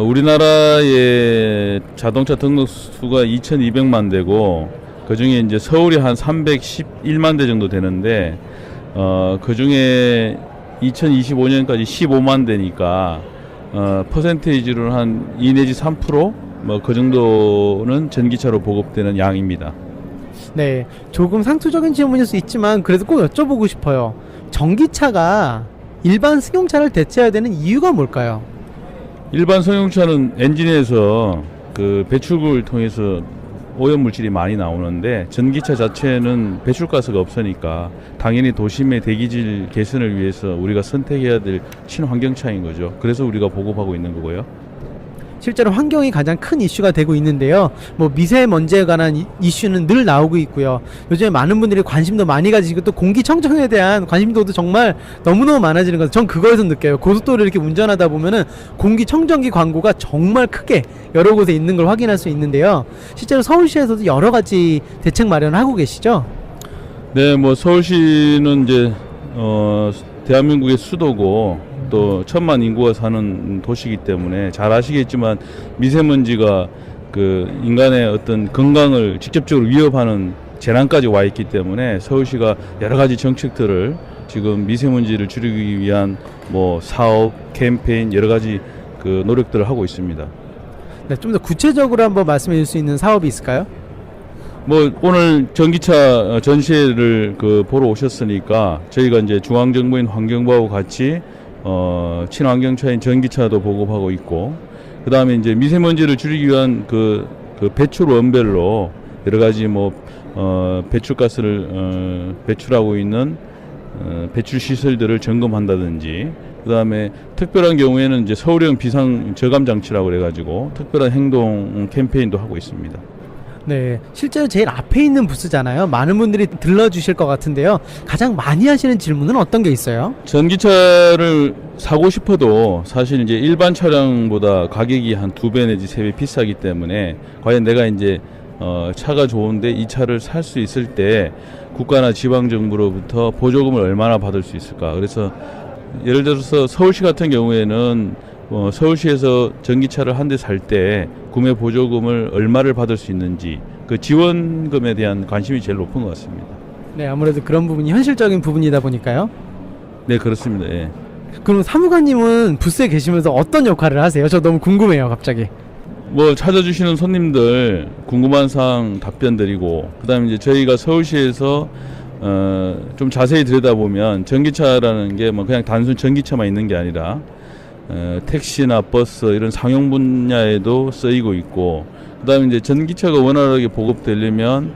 우리나라의 자동차 등록 수가 2,200만 대고, 그 중에 이제 서울이 한 311만 대 정도 되는데, 그 중에 2025년까지 15만 대니까, 퍼센테이지로 한 2 내지 3%? 뭐 그 정도는 전기차로 보급되는 양입니다. 네, 조금 상투적인 질문일 수 있지만 그래도 꼭 여쭤보고 싶어요. 전기차가 일반 승용차를 대체해야 되는 이유가 뭘까요? 일반 승용차는 엔진에서 그 배출구를 통해서 오염물질이 많이 나오는데 전기차 자체는 배출가스가 없으니까 당연히 도심의 대기질 개선을 위해서 우리가 선택해야 될 친환경차인 거죠. 그래서 우리가 보급하고 있는 거고요. 실제로 환경이 가장 큰 이슈가 되고 있는데요. 뭐 미세먼지에 관한 이슈는 늘 나오고 있고요. 요즘에 많은 분들이 관심도 많이 가지고 또 공기청정에 대한 관심도도 정말 너무너무 많아지는 것 같아요. 전 그거에서 느껴요. 고속도로를 이렇게 운전하다 보면은 공기청정기 광고가 정말 크게 여러 곳에 있는 걸 확인할 수 있는데요. 실제로 서울시에서도 여러 가지 대책 마련하고 계시죠? 네, 뭐 서울시는 이제 대한민국의 수도고 또 1,000만 인구가 사는 도시이기 때문에 잘 아시겠지만 미세먼지가 그 인간의 어떤 건강을 직접적으로 위협하는 재난까지 와 있기 때문에 서울시가 여러 가지 정책들을 지금 미세먼지를 줄이기 위한 뭐 사업, 캠페인 여러 가지 그 노력들을 하고 있습니다. 네, 좀 더 구체적으로 한번 말씀해 줄 수 있는 사업이 있을까요? 뭐 오늘 전기차 전시회를 그 보러 오셨으니까 저희가 이제 중앙정부인 환경부하고 같이 친환경차인 전기차도 보급하고 있고 그다음에 이제 미세먼지를 줄이기 위한 그 배출 원별로 여러 가지 뭐 배출가스를 배출하고 있는 배출 시설들을 점검한다든지 그다음에 특별한 경우에는 이제 서울형 비상 저감 장치라고 그래 가지고 특별한 행동 캠페인도 하고 있습니다. 네, 실제로 제일 앞에 있는 부스잖아요. 많은 분들이 들러주실 것 같은데요. 가장 많이 하시는 질문은 어떤 게 있어요? 전기차를 사고 싶어도 사실 이제 일반 차량보다 가격이 한 2배 내지 3배 비싸기 때문에 과연 내가 이제 차가 좋은데 이 차를 살 수 있을 때 국가나 지방 정부로부터 보조금을 얼마나 받을 수 있을까? 그래서 예를 들어서 서울시 같은 경우에는 서울시에서 전기차를 한 대 살 때 구매 보조금을 얼마를 받을 수 있는지 그 지원금에 대한 관심이 제일 높은 것 같습니다. 네, 아무래도 그런 부분이 현실적인 부분이다 보니까요. 네, 그렇습니다. 예. 그럼 사무관님은 부스에 계시면서 어떤 역할을 하세요? 저 너무 궁금해요, 갑자기. 뭐 찾아주시는 손님들 궁금한 사항 답변 드리고 그다음에 이제 저희가 서울시에서 좀 자세히 들여다보면 전기차라는 게 뭐 그냥 단순 전기차만 있는 게 아니라 택시나 버스 이런 상용 분야에도 쓰이고 있고 그다음에 이제 전기차가 원활하게 보급되려면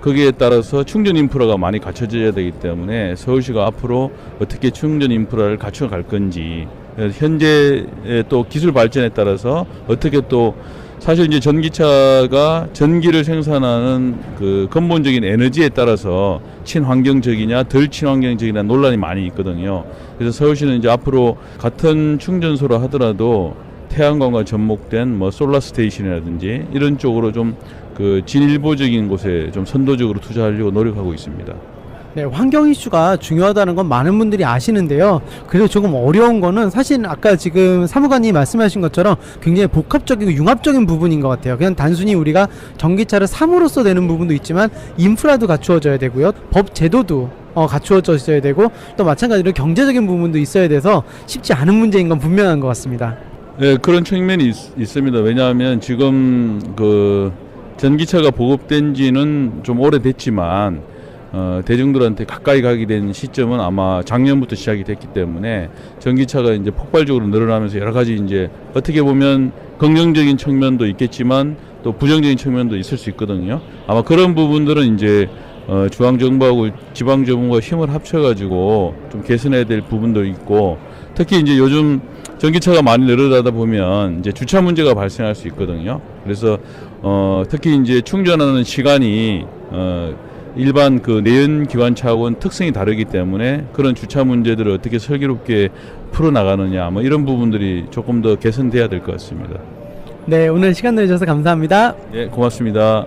거기에 따라서 충전 인프라가 많이 갖춰져야 되기 때문에 서울시가 앞으로 어떻게 충전 인프라를 갖춰갈 건지 현재 또 기술 발전에 따라서 어떻게 또 사실 이제 전기차가 전기를 생산하는 그 근본적인 에너지에 따라서 친환경적이냐 덜 친환경적이냐 논란이 많이 있거든요. 그래서 서울시는 이제 앞으로 같은 충전소로 하더라도 태양광과 접목된 뭐 솔라 스테이션이라든지 이런 쪽으로 좀 그 진일보적인 곳에 좀 선도적으로 투자하려고 노력하고 있습니다. 네, 환경 이슈가 중요하다는 건 많은 분들이 아시는데요. 그래도 조금 어려운 거는 사실 아까 지금 사무관님이 말씀하신 것처럼 굉장히 복합적이고 융합적인 부분인 것 같아요. 그냥 단순히 우리가 전기차를 삼으로써 되는 부분도 있지만 인프라도 갖추어져야 되고요. 법 제도도 갖추어져야 되고 또 마찬가지로 경제적인 부분도 있어야 돼서 쉽지 않은 문제인 건 분명한 것 같습니다. 네, 그런 측면이 있습니다. 왜냐하면 지금 그 전기차가 보급된 지는 좀 오래됐지만 대중들한테 가까이 가게 된 시점은 아마 작년부터 시작이 됐기 때문에 전기차가 이제 폭발적으로 늘어나면서 여러 가지 이제 어떻게 보면 긍정적인 측면도 있겠지만 또 부정적인 측면도 있을 수 있거든요. 아마 그런 부분들은 이제 중앙정부하고 지방정부가 힘을 합쳐가지고 좀 개선해야 될 부분도 있고 특히 이제 요즘 전기차가 많이 늘어나다 보면 이제 주차 문제가 발생할 수 있거든요. 그래서 특히 이제 충전하는 시간이 일반 그 내연 기관차하고는 특성이 다르기 때문에 그런 주차 문제들을 어떻게 슬기롭게 풀어나가느냐 뭐 이런 부분들이 조금 더 개선돼야 될 것 같습니다. 네, 오늘 시간 내주셔서 감사합니다. 네, 고맙습니다.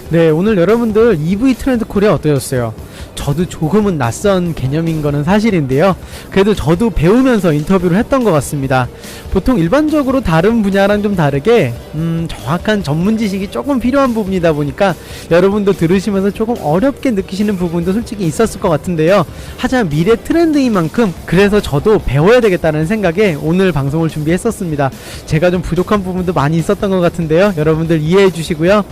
네, 오늘 여러분들 EV 트렌드 코리아 어떠셨어요? 저도 조금은 낯선 개념인 거는 사실인데요. 그래도 저도 배우면서 인터뷰를 했던 것 같습니다. 보통 일반적으로 다른 분야랑 좀 다르게 정확한 전문 지식이 조금 필요한 부분이다 보니까 여러분도 들으시면서 조금 어렵게 느끼시는 부분도 솔직히 있었을 것 같은데요. 하지만 미래 트렌드인 만큼 그래서 저도 배워야 되겠다는 생각에 오늘 방송을 준비했었습니다. 제가 좀 부족한 부분도 많이 있었던 것 같은데요. 여러분들 이해해 주시고요.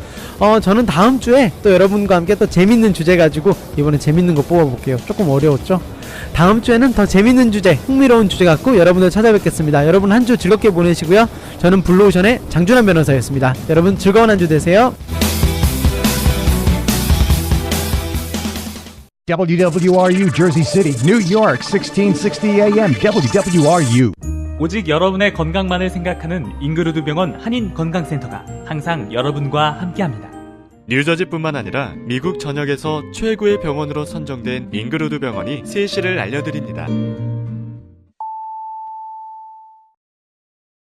저는 다음 주에 또 여러분과 함께 또 재밌는 주제 가지고 이번에 재밌는 거 뽑아볼게요. 조금 어려웠죠? 다음 주에는 더 재밌는 주제, 흥미로운 주제 갖고 여러분들 찾아뵙겠습니다. 여러분 한 주 즐겁게 보내시고요. 저는 블루오션의 장준환 변호사였습니다. 여러분 즐거운 한 주 되세요. WWRU Jersey City, New York, 1660 AM, WWRU. 오직 여러분의 건강만을 생각하는 잉그루드 병원 한인 건강센터가 항상 여러분과 함께합니다. 뉴저지뿐만 아니라 미국 전역에서 최고의 병원으로 선정된 잉그루드 병원이 세시를 알려드립니다.